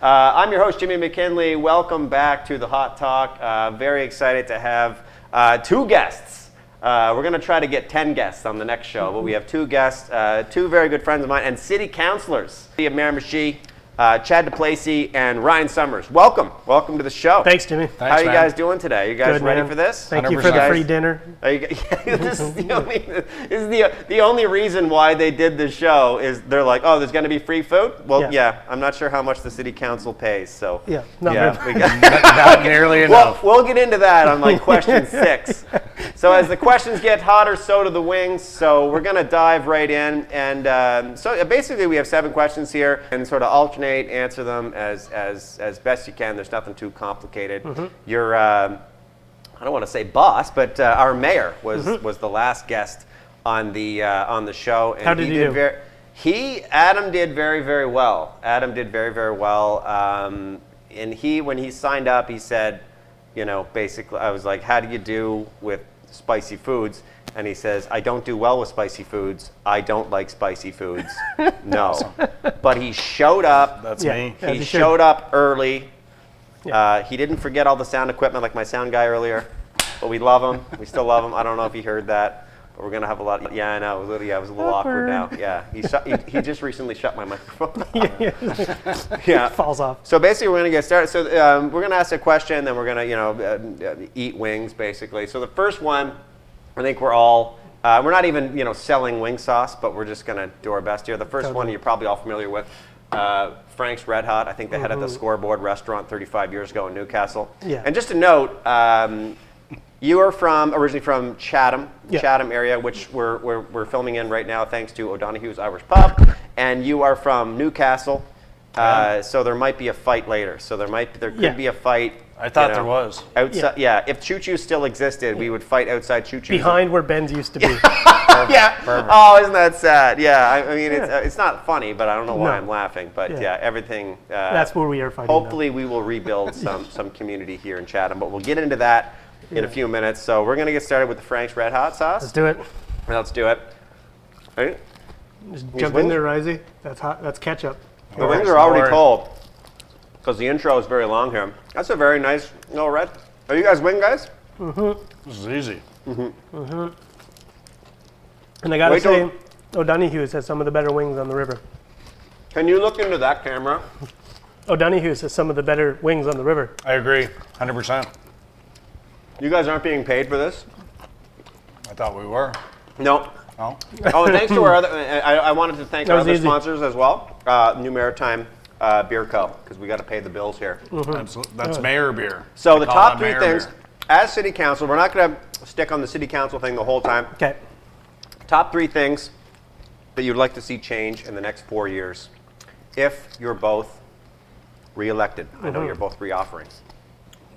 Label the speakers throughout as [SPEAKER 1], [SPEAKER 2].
[SPEAKER 1] I'm your host, Jimmy McKinley. Welcome back to the Hot Talk. Very excited to have two guests. We're going to try to get 10 guests on the next show, but we have two guests, two very good friends of mine, and city councilors. Miramichi, Chad Duplessie, and Ryan Summers. Welcome to the show.
[SPEAKER 2] Thanks, Jimmy.
[SPEAKER 1] How are you guys doing today? You guys ready for this?
[SPEAKER 2] Thank you for the free dinner.
[SPEAKER 1] This is the only reason why they did this show is they're like, oh, there's going to be free food? Well, yeah, I'm not sure how much the city council pays. So
[SPEAKER 3] not nearly enough.
[SPEAKER 1] We'll get into that on like question 6. So as the questions get hotter, so do the wings. So we're going to dive right in. And so basically we have 7 questions here and sort of alternate, answer them as best you can. There's nothing too complicated. Your, I don't want to say boss, but our mayor was the last guest on the show. And
[SPEAKER 2] how did he do?
[SPEAKER 1] Adam did very, very well. Adam did very, very well. And when he signed up, he said, you know, basically, I was like, how do you do with spicy foods? And he says, I don't do well with spicy foods. I don't like spicy foods. No. But he showed up.
[SPEAKER 3] That's me.
[SPEAKER 1] He showed up early. Yeah. He didn't forget all the sound equipment like my sound guy earlier. But we love him. We still love him. I don't know if he heard that. But we're going to have a lot. Yeah, I know. It was a little awkward now. Yeah. He just recently shut my microphone. Yeah.
[SPEAKER 2] Falls off.
[SPEAKER 1] So basically, we're going to get started. So we're going to ask a question, then we're going to, eat wings, basically. So the first one, I think we're not even, selling wing sauce, but we're just going to do our best here. The first one you're probably all familiar with, Frank's Red Hot. I think they had at the Scoreboard restaurant 35 years ago in Newcastle.
[SPEAKER 2] Yeah.
[SPEAKER 1] And just a note, you are originally from Chatham, Chatham area, which we're filming in right now thanks to O'Donoghue's Irish Pub. And you are from Newcastle, so there might be a fight later. So there could be a fight.
[SPEAKER 3] I thought there was.
[SPEAKER 1] Outside, if Choo Choo still existed, we would fight outside Choo Choo.
[SPEAKER 2] Behind where Ben's used to be.
[SPEAKER 1] Perfect. Oh, isn't that sad? Yeah, I mean, it's not funny, but I don't know why I'm laughing. But everything.
[SPEAKER 2] That's where we are fighting.
[SPEAKER 1] Hopefully, we will rebuild some community here in Chatham, but we'll get into that in a few minutes. So we're going to get started with the Frank's Red Hot sauce.
[SPEAKER 2] Let's do it.
[SPEAKER 1] Let's do it. Right?
[SPEAKER 2] Just jump in there, Risey. That's hot. That's ketchup.
[SPEAKER 1] The wings are already cold because the intro is very long here. That's a very nice red. Are you guys wing guys?
[SPEAKER 3] This is easy.
[SPEAKER 2] And I gotta say, O'Donoghue's has some of the better wings on the river.
[SPEAKER 1] Can you look into that camera?
[SPEAKER 2] O'Donoghue's has some of the better wings on the river.
[SPEAKER 3] I agree, 100%.
[SPEAKER 1] You guys aren't being paid for this?
[SPEAKER 3] I thought we were.
[SPEAKER 1] No.
[SPEAKER 3] Oh.
[SPEAKER 1] Oh, and thanks to our other. I wanted to thank our other sponsors as well. New Maritime Beer Co. Because we got to pay the bills here.
[SPEAKER 3] That's mayor beer.
[SPEAKER 1] So the top 3 things, as city council, we're not going to stick on the city council thing the whole time.
[SPEAKER 2] Okay.
[SPEAKER 1] Top 3 things that you'd like to see change in the next 4 years, if you're both re-elected. I know you're both re-offering.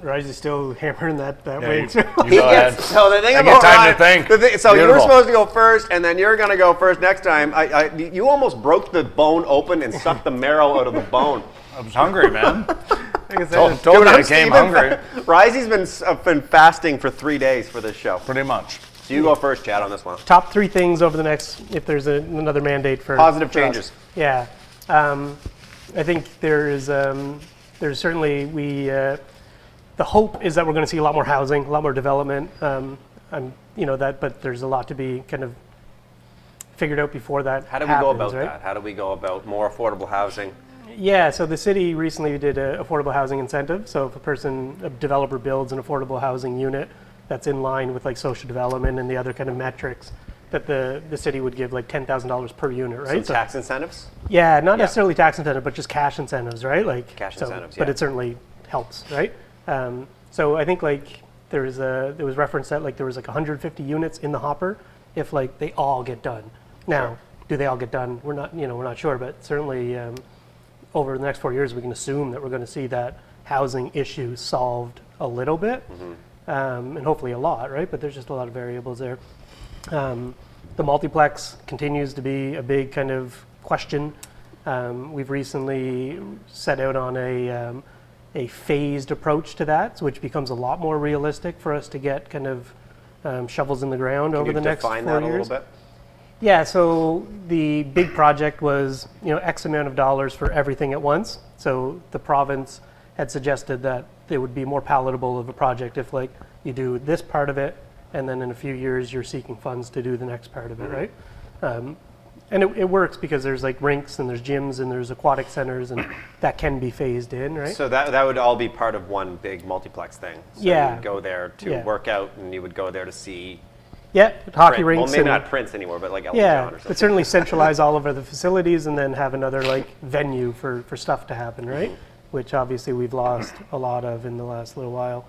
[SPEAKER 2] Risey's still hammering that wing.
[SPEAKER 3] You go ahead.
[SPEAKER 1] So the thing
[SPEAKER 3] I
[SPEAKER 1] about
[SPEAKER 3] get time
[SPEAKER 1] Ryan,
[SPEAKER 3] to think.
[SPEAKER 1] So you were supposed to go first, and then you're going to go first next time. You almost broke the bone open and sucked the marrow out of the bone.
[SPEAKER 3] I was hungry, man.
[SPEAKER 1] Told you I came hungry. Risey's been fasting for 3 days for this show.
[SPEAKER 3] Pretty much.
[SPEAKER 1] So you go first, Chad, on this one.
[SPEAKER 2] Top 3 things over the next, if there's another mandate for
[SPEAKER 1] positive changes.
[SPEAKER 2] Yeah, I think there's certainly the hope is that we're going to see a lot more housing, a lot more development. But there's a lot to be kind of figured out before that.
[SPEAKER 1] How do we go about that? How do we go about more affordable housing?
[SPEAKER 2] Yeah, so the city recently did an affordable housing incentive. So if a developer builds an affordable housing unit that's in line with like social development and the other kind of metrics, that the city would give like $10,000 per unit, right?
[SPEAKER 1] So tax incentives?
[SPEAKER 2] Yeah, not necessarily tax incentive, but just cash incentives, right? Like
[SPEAKER 1] cash incentives,
[SPEAKER 2] But it certainly helps, right? So I think like there was reference that like there was like 150 units in the hopper if like they all get done. Now, do they all get done? We're not sure, but certainly over the next 4 years we can assume that we're going to see that housing issue solved a little bit, and hopefully a lot, right? But there's just a lot of variables there. The multiplex continues to be a big kind of question. We've recently set out on a phased approach to that, which becomes a lot more realistic for us to get kind of shovels in the ground over the next 4 years. Can you define that a little bit? Yeah, so the big project was, X amount of dollars for everything at once. So the province had suggested that it would be more palatable of a project if like you do this part of it, and then in a few years you're seeking funds to do the next part of it, right? And it works because there's like rinks and there's gyms and there's aquatic centers, and that can be phased in, right?
[SPEAKER 1] So that would all be part of one big multiplex thing. So
[SPEAKER 2] Yeah.
[SPEAKER 1] you would go there to
[SPEAKER 2] Yeah.
[SPEAKER 1] work out, and you would go there to see
[SPEAKER 2] Yeah, hockey
[SPEAKER 1] Prince.
[SPEAKER 2] rinks.
[SPEAKER 1] Well, maybe
[SPEAKER 2] and,
[SPEAKER 1] not Prince anymore, but like Elton
[SPEAKER 2] yeah,
[SPEAKER 1] John or something.
[SPEAKER 2] but certainly centralize all of the facilities and then have another like venue for stuff to happen, right? Which obviously we've lost a lot of in the last little while.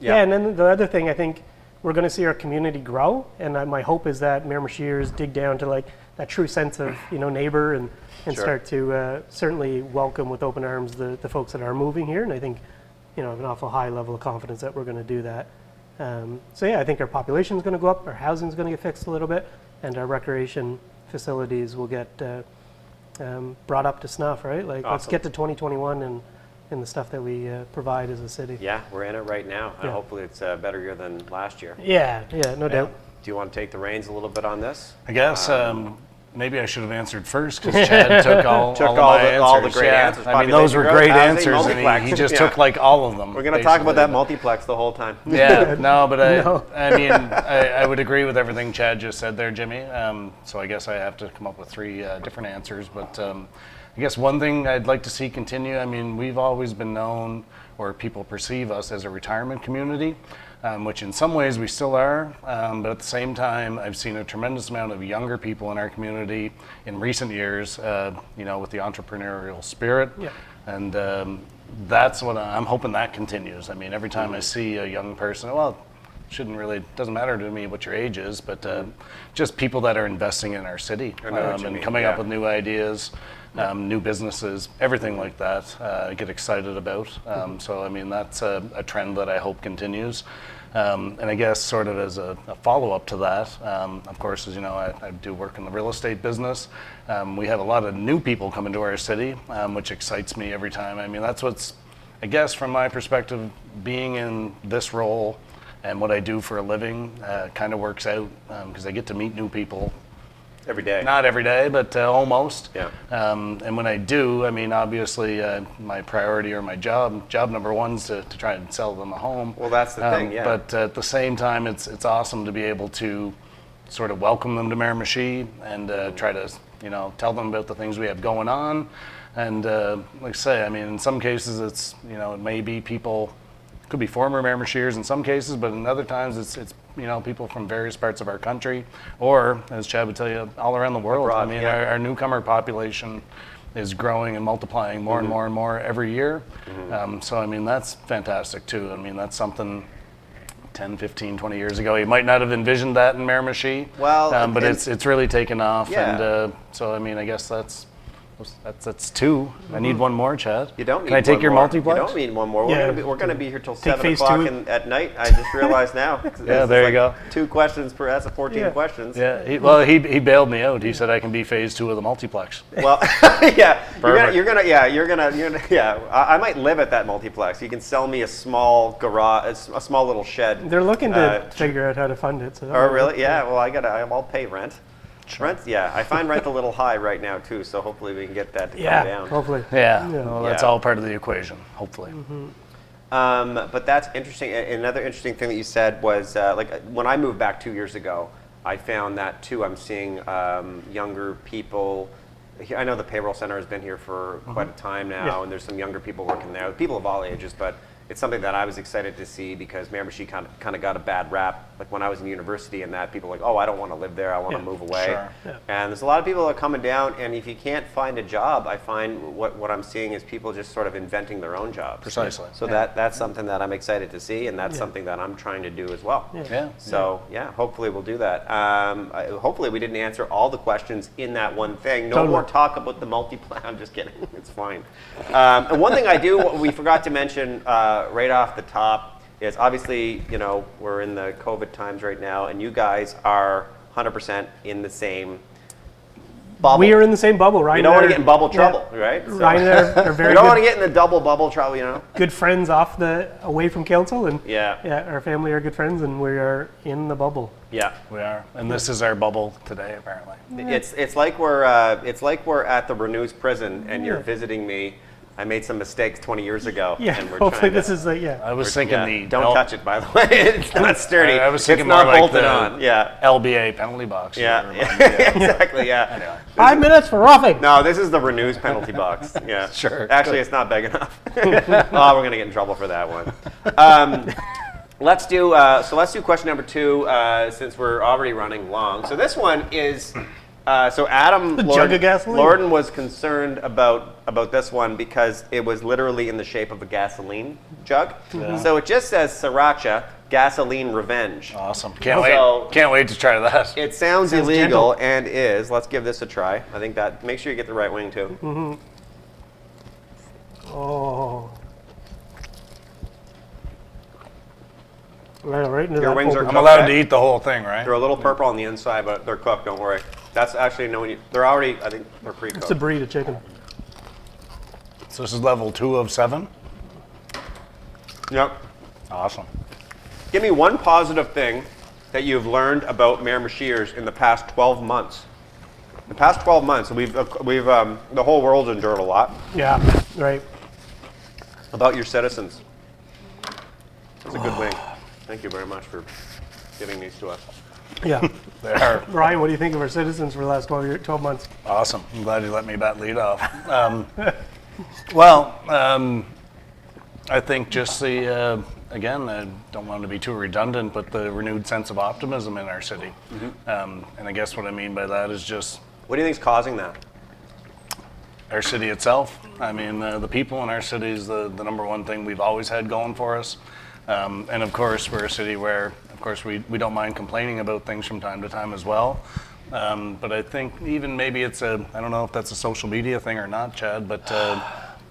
[SPEAKER 2] Yeah, and then the other thing, I think we're going to see our community grow, and my hope is that Miramichiers dig down to like that true sense of neighbor and
[SPEAKER 1] Sure.
[SPEAKER 2] start to certainly welcome with open arms the folks that are moving here, and I think I have an awful high level of confidence that we're going to do that. So yeah, I think our population is going to go up, our housing is going to get fixed a little bit, and our recreation facilities will get brought up to snuff, right? Like let's
[SPEAKER 1] Awesome.
[SPEAKER 2] get to 2021 and the stuff that we provide as a city.
[SPEAKER 1] Yeah, we're in it right now. And
[SPEAKER 2] Yeah.
[SPEAKER 1] hopefully it's a better year than last year.
[SPEAKER 2] Yeah, no doubt.
[SPEAKER 1] Do you want to take the reins a little bit on this?
[SPEAKER 3] I guess maybe I should have answered first because Chad took all of my answers.
[SPEAKER 1] all the great
[SPEAKER 3] Yeah.
[SPEAKER 1] answers.
[SPEAKER 3] I mean, those were
[SPEAKER 1] Population
[SPEAKER 3] great
[SPEAKER 1] growth, housing,
[SPEAKER 3] answers, and
[SPEAKER 1] multiplex.
[SPEAKER 3] he just
[SPEAKER 1] Yeah.
[SPEAKER 3] took like all of them.
[SPEAKER 1] We're going to talk about that
[SPEAKER 3] basically.
[SPEAKER 1] multiplex the whole time.
[SPEAKER 3] Yeah, no, but
[SPEAKER 2] No.
[SPEAKER 3] I mean, I would agree with everything Chad just said there, Jimmy. So I guess I have to come up with three different answers. But I guess one thing I'd like to see continue, I mean, we've always been known, or people perceive us as a retirement community, which in some ways we still are. But at the same time, I've seen a tremendous amount of younger people in our community in recent years, with the entrepreneurial spirit.
[SPEAKER 2] Yeah.
[SPEAKER 3] And that's what I'm hoping that continues. I mean, every time I see a young person, well, doesn't matter to me what your age is, but just people that are investing in our city
[SPEAKER 1] I know what you
[SPEAKER 3] and
[SPEAKER 1] mean,
[SPEAKER 3] coming
[SPEAKER 1] yeah.
[SPEAKER 3] up with new ideas, new businesses, everything like that, I get excited about. So, I mean, that's a trend that I hope continues. And I guess sort of as a follow-up to that, of course, as you know, I do work in the real estate business. We have a lot of new people come into our city, which excites me every time. I mean, that's what's, I guess, from my perspective, being in this role and what I do for a living kind of works out because I get to meet new people.
[SPEAKER 1] Every day.
[SPEAKER 3] Not every day, but almost.
[SPEAKER 1] Yeah.
[SPEAKER 3] And when I do, I mean, obviously, my priority or my job number one is to try and sell them a home.
[SPEAKER 1] Well, that's the thing, yeah.
[SPEAKER 3] But at the same time, it's awesome to be able to sort of welcome them to Miramichi and try to, tell them about the things we have going on. And like I say, I mean, in some cases, it's, it may be people, could be former Miramichiers in some cases, but in other times it's people from various parts of our country, or as Chad would tell you, all around the world.
[SPEAKER 1] Abroad,
[SPEAKER 3] I mean,
[SPEAKER 1] yeah.
[SPEAKER 3] our newcomer population is growing and multiplying more and more and more every year. So I mean, that's fantastic too. I mean, that's something 10, 15, 20 years ago, you might not have envisioned that in Miramichi.
[SPEAKER 1] Well,
[SPEAKER 3] but
[SPEAKER 1] and-
[SPEAKER 3] it's really taken off.
[SPEAKER 1] Yeah.
[SPEAKER 3] And so I mean, I guess that's two. I need one more, Chad.
[SPEAKER 1] You don't need
[SPEAKER 3] Can I take
[SPEAKER 1] one
[SPEAKER 3] your
[SPEAKER 1] more.
[SPEAKER 3] multiplex?
[SPEAKER 1] You don't need one more.
[SPEAKER 2] Yeah.
[SPEAKER 1] We're gonna be here till
[SPEAKER 2] Take
[SPEAKER 1] 7
[SPEAKER 2] phase
[SPEAKER 1] o'clock
[SPEAKER 2] two.
[SPEAKER 1] at night. I just realized now.
[SPEAKER 3] Yeah, there you go.
[SPEAKER 1] 2 questions per. That's a 14
[SPEAKER 2] Yeah.
[SPEAKER 1] questions.
[SPEAKER 3] Yeah, he bailed me out. He said I can be phase 2 of the multiplex.
[SPEAKER 1] Well, yeah,
[SPEAKER 3] Perfect.
[SPEAKER 1] you're gonna, yeah. I might live at that multiplex. You can sell me a small garage, a small little shed.
[SPEAKER 2] They're looking to
[SPEAKER 1] Uh,
[SPEAKER 2] figure out how to fund it. So
[SPEAKER 1] Oh, really? Yeah. Well, I'll pay rent. Rent, yeah. I find rent a little high right now too. So hopefully we can get that to come
[SPEAKER 2] Yeah,
[SPEAKER 1] down.
[SPEAKER 2] hopefully.
[SPEAKER 3] Yeah,
[SPEAKER 2] Yeah.
[SPEAKER 3] well, that's
[SPEAKER 1] Yeah.
[SPEAKER 3] all part of the equation, hopefully.
[SPEAKER 1] But that's interesting. Another interesting thing that you said was when I moved back 2 years ago, I found that too. I'm seeing younger people. I know the payroll center has been here for quite a time now,
[SPEAKER 2] Yeah.
[SPEAKER 1] and there's some younger people working there. People of all ages, but it's something that I was excited to see because Miramichi kind of got a bad rap. Like when I was in university, and that people were like, oh, I don't want to live there. I want to
[SPEAKER 2] Yeah.
[SPEAKER 1] move away.
[SPEAKER 3] Sure.
[SPEAKER 2] Yeah.
[SPEAKER 1] And there's a lot of people that are coming down, and if you can't find a job, I find what I'm seeing is people just sort of inventing their own jobs.
[SPEAKER 3] Precisely.
[SPEAKER 1] So
[SPEAKER 3] Yeah.
[SPEAKER 1] that's something that I'm excited to see, and that's
[SPEAKER 2] Yeah.
[SPEAKER 1] something that I'm trying to do as well.
[SPEAKER 3] Yeah.
[SPEAKER 1] So yeah, hopefully we'll do that. Hopefully we didn't answer all the questions in that one thing. No
[SPEAKER 2] Totally.
[SPEAKER 1] more talk about the multiplan. I'm just kidding. It's fine. And one thing I do, what we forgot to mention right off the top is obviously, we're in the COVID times right now, and you guys are 100% in the same bubble.
[SPEAKER 2] We are in the same bubble, Ryan.
[SPEAKER 1] You don't
[SPEAKER 2] and
[SPEAKER 1] want
[SPEAKER 2] I
[SPEAKER 1] to get in bubble trouble, right? So,
[SPEAKER 2] Ryan and I are very
[SPEAKER 1] you don't
[SPEAKER 2] good,
[SPEAKER 1] want to get in the double bubble trouble,
[SPEAKER 2] good friends away from council, and
[SPEAKER 1] Yeah.
[SPEAKER 2] our family are good friends, and we are in the bubble.
[SPEAKER 1] Yeah.
[SPEAKER 3] We are, and this is our bubble today, apparently.
[SPEAKER 1] It's like we're at the Renews prison and you're visiting me. I made some mistakes 20 years ago.
[SPEAKER 2] Yeah,
[SPEAKER 1] and we're
[SPEAKER 2] hopefully
[SPEAKER 1] trying to,
[SPEAKER 2] this is
[SPEAKER 3] I was thinking
[SPEAKER 1] don't touch it, by the way. It's not sturdy.
[SPEAKER 3] I was thinking
[SPEAKER 1] it's not
[SPEAKER 3] more like
[SPEAKER 1] bolted
[SPEAKER 3] the
[SPEAKER 1] on. Yeah.
[SPEAKER 3] LBA penalty box.
[SPEAKER 1] Yeah.
[SPEAKER 3] Yeah.
[SPEAKER 1] Exactly. Yeah.
[SPEAKER 3] Anyway.
[SPEAKER 2] 5 minutes for roughing.
[SPEAKER 1] No, this is the Renews penalty box. Yeah.
[SPEAKER 3] Sure.
[SPEAKER 1] Actually, it's not big enough. Oh, we're gonna get in trouble for that one. Let's do question number 2 since we're already running long. So this one is so Adam
[SPEAKER 2] jug of gasoline.
[SPEAKER 1] Lorden was concerned about this one because it was literally in the shape of a gasoline jug.
[SPEAKER 3] Yeah.
[SPEAKER 1] So it just says Sriracha Gasoline Revenge.
[SPEAKER 3] Awesome.
[SPEAKER 1] So-
[SPEAKER 3] Can't wait to try that.
[SPEAKER 1] It sounds
[SPEAKER 2] Sounds
[SPEAKER 1] illegal
[SPEAKER 2] gentle.
[SPEAKER 1] and is. Let's give this a try. I think that make sure you get the right wing too.
[SPEAKER 2] Oh. Right into
[SPEAKER 1] Your
[SPEAKER 2] that
[SPEAKER 1] wings are
[SPEAKER 2] open-
[SPEAKER 3] I'm allowed to eat the whole thing, right?
[SPEAKER 1] They're a little purple on the inside, but they're cooked. Don't worry. That's actually they're already. I think they're pre-cooked.
[SPEAKER 2] It's a breed of chicken.
[SPEAKER 3] So this is level 2 of 7.
[SPEAKER 1] Yep.
[SPEAKER 3] Awesome.
[SPEAKER 1] Give me one positive thing that you've learned about Miramichiers in the past 12 months. The past 12 months, we've the whole world's endured a lot
[SPEAKER 2] Yeah, right.
[SPEAKER 1] about your citizens. That's a good wing. Thank you very much for giving these to us.
[SPEAKER 2] Yeah.
[SPEAKER 3] They are
[SPEAKER 2] Ryan, what do you think of our citizens for the last 12 months?
[SPEAKER 3] awesome. I'm glad you let me bat lead off. I think just the, again, I don't want to be too redundant, but the renewed sense of optimism in our city. And I guess what I mean by that is just
[SPEAKER 1] What do you think is causing that?
[SPEAKER 3] our city itself. I mean, the people in our city is the number one thing we've always had going for us. And of course, we're a city where, of course, we don't mind complaining about things from time to time as well. But I think even maybe I don't know if that's a social media thing or not, Chad, but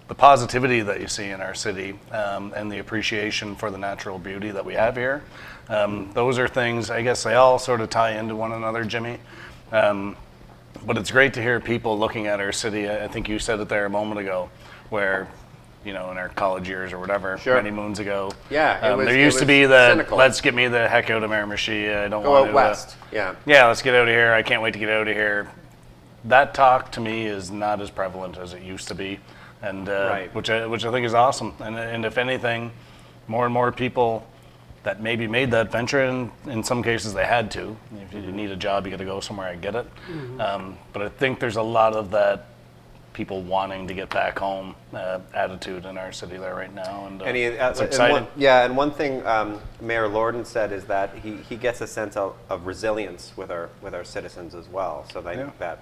[SPEAKER 3] the positivity that you see in our city and the appreciation for the natural beauty that we have here, those are things, I guess they all sort of tie into one another, Jimmy. But it's great to hear people looking at our city. I think you said it there a moment ago, where, in our college years or whatever,
[SPEAKER 1] Sure.
[SPEAKER 3] many moons ago,
[SPEAKER 1] Yeah, it was-
[SPEAKER 3] there
[SPEAKER 1] it
[SPEAKER 3] used to
[SPEAKER 1] was
[SPEAKER 3] be the
[SPEAKER 1] cynical.
[SPEAKER 3] let's get me the heck out of Miramichi. I don't
[SPEAKER 1] Go
[SPEAKER 3] want
[SPEAKER 1] out
[SPEAKER 3] to.
[SPEAKER 1] west. Yeah.
[SPEAKER 3] Yeah, let's get out of here. I can't wait to get out of here. That talk to me is not as prevalent as it used to be, and
[SPEAKER 1] Right.
[SPEAKER 3] which I think is awesome. And if anything, more and more people that maybe made that venture, and in some cases they had to. If you need a job, you got to go somewhere. I get it, but I think there's a lot of that people wanting to get back home attitude in our city there right now, and it's exciting.
[SPEAKER 1] And one thing Mayor Lorden said is that he gets a sense of resilience with our citizens as well. So I think that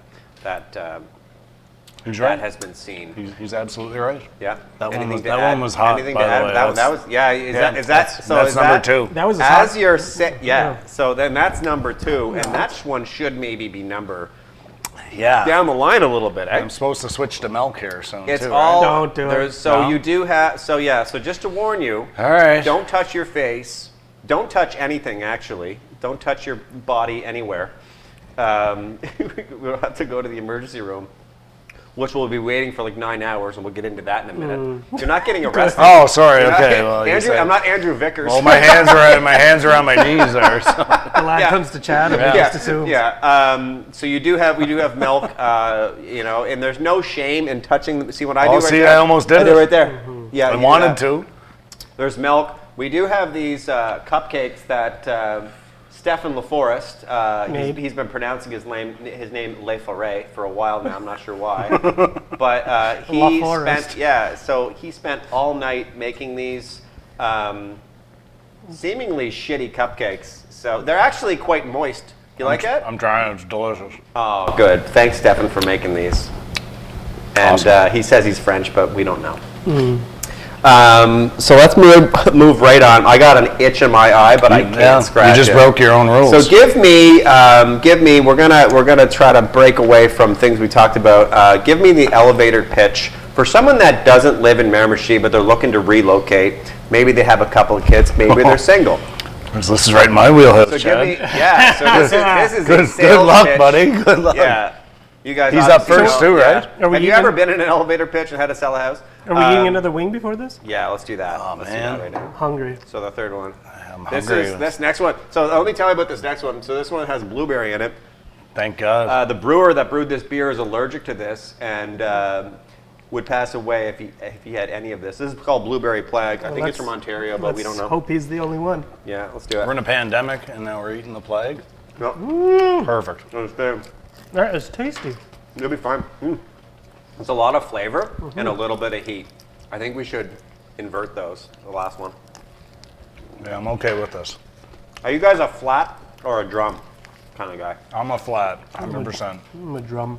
[SPEAKER 3] He's
[SPEAKER 1] that
[SPEAKER 3] right.
[SPEAKER 1] has been seen.
[SPEAKER 3] He's absolutely right.
[SPEAKER 1] Yeah.
[SPEAKER 3] That one
[SPEAKER 1] Anything
[SPEAKER 3] was-
[SPEAKER 1] to
[SPEAKER 3] that
[SPEAKER 1] add?
[SPEAKER 3] one was hot,
[SPEAKER 1] Anything
[SPEAKER 3] by
[SPEAKER 1] to
[SPEAKER 3] the
[SPEAKER 1] add?
[SPEAKER 3] way.
[SPEAKER 1] That was
[SPEAKER 3] Yeah,
[SPEAKER 1] is that so?
[SPEAKER 3] that's
[SPEAKER 1] is
[SPEAKER 3] number
[SPEAKER 1] that,
[SPEAKER 3] 2.
[SPEAKER 2] That was a
[SPEAKER 1] As
[SPEAKER 2] hot-
[SPEAKER 1] your so then that's number 2, and that one should maybe be number
[SPEAKER 3] Yeah.
[SPEAKER 1] down the line a little bit. Eh?
[SPEAKER 3] I'm supposed to switch to milk here soon
[SPEAKER 1] It's
[SPEAKER 3] too.
[SPEAKER 1] all
[SPEAKER 3] right?
[SPEAKER 2] Don't do it.
[SPEAKER 1] there's- So
[SPEAKER 3] No?
[SPEAKER 1] you do have so just to warn you,
[SPEAKER 3] All right.
[SPEAKER 1] don't touch your face. Don't touch anything actually. Don't touch your body anywhere. We'll have to go to the emergency room, which we'll be waiting for like 9 hours, and we'll get into that in a minute. You're not getting arrested.
[SPEAKER 3] Oh, sorry.
[SPEAKER 1] You're not-
[SPEAKER 3] Okay. Well, you
[SPEAKER 1] Andrew,
[SPEAKER 3] said-
[SPEAKER 1] I'm not Andrew Vickers.
[SPEAKER 3] Well, my hands are on my knees there. So.
[SPEAKER 2] The lad
[SPEAKER 1] Yeah.
[SPEAKER 2] comes to Chad and we
[SPEAKER 1] Yeah,
[SPEAKER 2] just assume.
[SPEAKER 1] yeah. So we do have milk, and there's no shame in touching. See what I do
[SPEAKER 3] Oh,
[SPEAKER 1] right
[SPEAKER 3] see,
[SPEAKER 1] there?
[SPEAKER 3] I almost did
[SPEAKER 1] I do
[SPEAKER 3] it.
[SPEAKER 1] right there. Yeah,
[SPEAKER 3] I
[SPEAKER 1] you do
[SPEAKER 3] wanted
[SPEAKER 1] that.
[SPEAKER 3] to.
[SPEAKER 1] There's milk. We do have these cupcakes that Stefan LaForest,
[SPEAKER 2] Made.
[SPEAKER 1] he's been pronouncing his name Le Forêt for a while now. I'm not sure why, but he
[SPEAKER 2] LaForest.
[SPEAKER 1] So he spent all night making these seemingly shitty cupcakes. So they're actually quite moist. You like it?
[SPEAKER 3] I'm trying. It's delicious.
[SPEAKER 1] Oh, good. Thanks, Stefan, for making these. And
[SPEAKER 3] Awesome.
[SPEAKER 1] he says he's French, but we don't know. So let's move right on. I got an itch in my eye, but I can't scratch
[SPEAKER 3] You just
[SPEAKER 1] it.
[SPEAKER 3] broke your own rules.
[SPEAKER 1] So give me. We're gonna try to break away from things we talked about. Give me the elevator pitch for someone that doesn't live in Miramichi, but they're looking to relocate. Maybe they have a couple of kids. Maybe they're single.
[SPEAKER 3] This is right in my wheelhouse,
[SPEAKER 1] So
[SPEAKER 3] Chad.
[SPEAKER 1] give me. Yeah. So this is a
[SPEAKER 3] Good
[SPEAKER 1] sales
[SPEAKER 3] luck,
[SPEAKER 1] pitch.
[SPEAKER 3] buddy. Good luck.
[SPEAKER 1] Yeah. You guys
[SPEAKER 3] He's up
[SPEAKER 1] obviously
[SPEAKER 3] first
[SPEAKER 1] know-
[SPEAKER 3] too,
[SPEAKER 1] yeah.
[SPEAKER 3] right?
[SPEAKER 2] Are we
[SPEAKER 1] Have you
[SPEAKER 2] even-
[SPEAKER 1] ever been in an elevator pitch and had to sell a house?
[SPEAKER 2] Are we eating another wing before this?
[SPEAKER 1] Yeah, let's do that.
[SPEAKER 3] Oh,
[SPEAKER 1] Let's
[SPEAKER 3] man.
[SPEAKER 1] do that right now.
[SPEAKER 2] Hungry.
[SPEAKER 1] So the third one.
[SPEAKER 3] I'm
[SPEAKER 1] This
[SPEAKER 3] hungry.
[SPEAKER 1] is this next one. So let me tell you about this next one. So this one has blueberry in it.
[SPEAKER 3] Thank God.
[SPEAKER 1] The brewer that brewed this beer is allergic to this and would pass away if he had any of this. This is called Blueberry Plague. I think it's from Ontario, but we don't know.
[SPEAKER 2] Let's hope he's the only one.
[SPEAKER 1] Yeah, let's do it.
[SPEAKER 3] We're in a pandemic, and now we're eating the plague.
[SPEAKER 1] Yep.
[SPEAKER 3] Perfect.
[SPEAKER 1] Understand.
[SPEAKER 2] That is tasty.
[SPEAKER 1] It'll be fine. It's a lot of flavor and a little bit of heat. I think we should invert those, the last one.
[SPEAKER 3] Yeah, I'm okay with this.
[SPEAKER 1] Are you guys a flat or a drum kind of guy?
[SPEAKER 3] I'm a flat, 100%.
[SPEAKER 2] I'm a drum.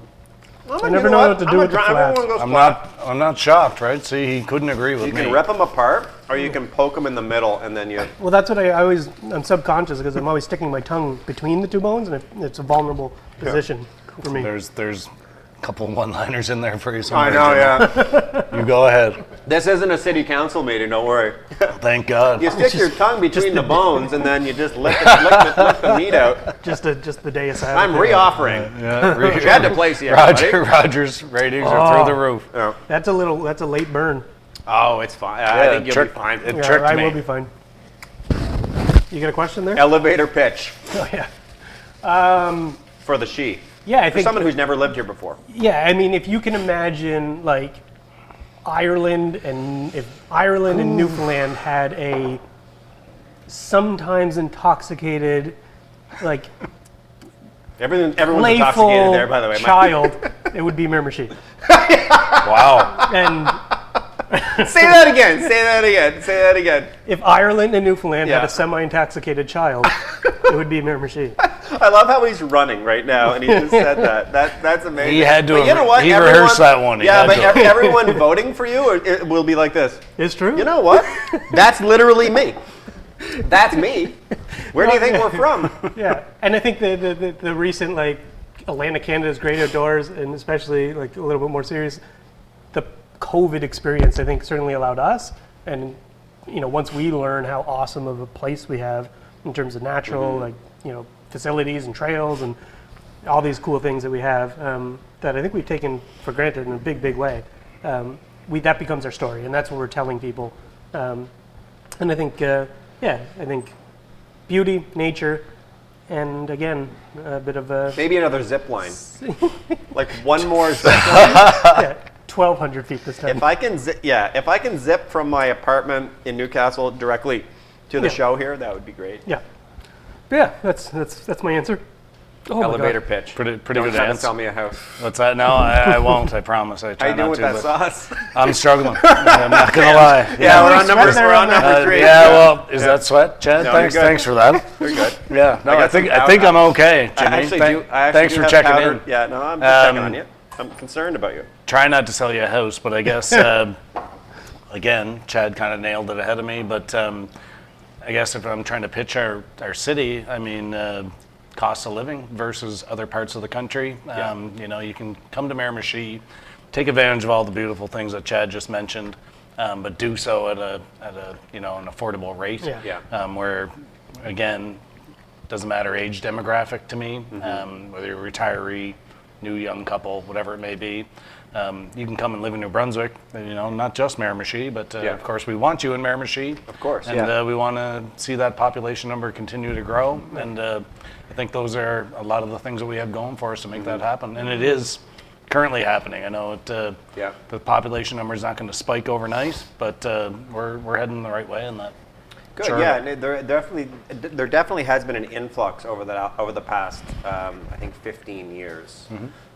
[SPEAKER 1] I
[SPEAKER 2] never know what to do with the flats.
[SPEAKER 1] Everyone goes
[SPEAKER 3] I'm
[SPEAKER 1] flat.
[SPEAKER 3] not shocked, right? See, he couldn't agree with
[SPEAKER 1] You
[SPEAKER 3] me.
[SPEAKER 1] can rip them apart, or you can poke them in the middle, and then you.
[SPEAKER 2] Well, that's what I'm subconscious because I'm always sticking my tongue between the two bones, and it's a vulnerable position for me.
[SPEAKER 3] There's a couple one-liners in there for you
[SPEAKER 1] I
[SPEAKER 3] somewhere.
[SPEAKER 1] know,
[SPEAKER 3] Jimmy.
[SPEAKER 1] yeah.
[SPEAKER 3] You go ahead.
[SPEAKER 1] This isn't a city council meeting. Don't worry.
[SPEAKER 3] Thank God.
[SPEAKER 1] You stick your tongue between the bones, and then you just lick the meat out.
[SPEAKER 2] Just the day aside.
[SPEAKER 1] I'm re-offering.
[SPEAKER 3] Yeah,
[SPEAKER 1] Chad Duplessie, everybody.
[SPEAKER 3] Rogers ratings are through the roof.
[SPEAKER 1] Yeah.
[SPEAKER 2] That's a late burn.
[SPEAKER 1] Oh, it's fine. I think you'll be fine.
[SPEAKER 3] It
[SPEAKER 2] Yeah,
[SPEAKER 3] tricked
[SPEAKER 2] I
[SPEAKER 3] me.
[SPEAKER 2] will be fine. You got a question there?
[SPEAKER 1] Elevator pitch
[SPEAKER 2] Oh yeah.
[SPEAKER 1] for the she.
[SPEAKER 2] Yeah, I
[SPEAKER 1] For
[SPEAKER 2] think.
[SPEAKER 1] someone who's never lived here before.
[SPEAKER 2] Yeah, I mean, if you can imagine, like, Ireland and Newfoundland had a sometimes intoxicated, like,
[SPEAKER 1] Everyone's
[SPEAKER 2] playful
[SPEAKER 1] intoxicated there, by the way.
[SPEAKER 2] child, it would be Miramichi.
[SPEAKER 3] Wow.
[SPEAKER 2] And
[SPEAKER 1] Say that again. Say that again. Say that again.
[SPEAKER 2] if Ireland and Newfoundland had
[SPEAKER 1] Yeah.
[SPEAKER 2] a semi-intoxicated child, it would be Miramichi.
[SPEAKER 1] I love how he's running right now, and he just said that. That's amazing.
[SPEAKER 3] He had to
[SPEAKER 1] But you
[SPEAKER 3] have-
[SPEAKER 1] know what?
[SPEAKER 3] he rehearsed that one. He
[SPEAKER 1] Yeah,
[SPEAKER 3] had
[SPEAKER 1] but
[SPEAKER 3] to.
[SPEAKER 1] everyone voting for you it will be like this.
[SPEAKER 2] It's true.
[SPEAKER 1] You know what? That's literally me. That's me. Where do you think we're from?
[SPEAKER 2] Yeah, and I think the recent, like, Atlantic Canada's Great Outdoors, and especially, like, a little bit more serious, the COVID experience, I think, certainly allowed us, and, you know, once we learn how awesome of a place we have in terms of natural, like, you know, facilities and trails and all these cool things that we have, that I think we've taken for granted in a big, big way. That becomes our story, and that's what we're telling people. And I think, I think beauty, nature, and again, a bit of a
[SPEAKER 1] Maybe another zip line. Like one more zip line.
[SPEAKER 2] 1,200 feet this time.
[SPEAKER 1] If I can zip from my apartment in Newcastle directly to the
[SPEAKER 2] Yeah.
[SPEAKER 1] show here, that would be great.
[SPEAKER 2] Yeah, that's my answer. Oh my
[SPEAKER 1] Elevator
[SPEAKER 2] God.
[SPEAKER 1] pitch.
[SPEAKER 3] Pretty
[SPEAKER 1] Don't
[SPEAKER 3] good
[SPEAKER 1] try to
[SPEAKER 3] answer.
[SPEAKER 1] sell me a house.
[SPEAKER 3] What's that? No, I won't. I promise. I
[SPEAKER 1] How
[SPEAKER 3] try
[SPEAKER 1] you doing
[SPEAKER 3] not
[SPEAKER 1] with
[SPEAKER 3] to.
[SPEAKER 1] that
[SPEAKER 3] but
[SPEAKER 1] sauce?
[SPEAKER 3] I'm struggling. I'm not gonna lie.
[SPEAKER 1] Yeah, we're on
[SPEAKER 2] Sweat
[SPEAKER 1] number
[SPEAKER 2] there
[SPEAKER 1] we're
[SPEAKER 2] on
[SPEAKER 1] on number 3.
[SPEAKER 3] Yeah, well, is that sweat, Chad?
[SPEAKER 1] No, you're
[SPEAKER 3] Thanks,
[SPEAKER 1] good.
[SPEAKER 3] thanks for that.
[SPEAKER 1] You're good.
[SPEAKER 3] Yeah, no,
[SPEAKER 1] I
[SPEAKER 3] I
[SPEAKER 1] got
[SPEAKER 3] think
[SPEAKER 1] some
[SPEAKER 3] I think
[SPEAKER 1] powder.
[SPEAKER 3] I'm okay, Jimmy.
[SPEAKER 1] I actually
[SPEAKER 3] Thanks
[SPEAKER 1] do
[SPEAKER 3] for
[SPEAKER 1] have
[SPEAKER 3] checking
[SPEAKER 1] powdered.
[SPEAKER 3] in.
[SPEAKER 1] Yeah, no, I'm just checking
[SPEAKER 3] Um,
[SPEAKER 1] on you. I'm concerned about you.
[SPEAKER 3] Try not to sell you a house, but I guess again, Chad kind of nailed it ahead of me. But I guess if I'm trying to pitch our city, I mean, cost of living versus other parts of the country. You know, you can come to Miramichi, take advantage of all the beautiful things that Chad just mentioned, but do so at a you know, an affordable rate.
[SPEAKER 2] Yeah.
[SPEAKER 3] Where again, doesn't matter age demographic to me, whether you're a retiree, new young couple, whatever it may be. You can come and live in New Brunswick, you know, not just Miramichi, but of course we want you in Miramichi.
[SPEAKER 1] Of course,
[SPEAKER 3] And we want to see that population number continue to grow. And I think those are a lot of the things that we have going for us to make that happen. And it is currently happening. I know the population number is not going to spike overnight, but we're heading the right way in that.
[SPEAKER 1] Good.
[SPEAKER 3] Sure.
[SPEAKER 1] Yeah, and there definitely has been an influx over the past I think 15 years.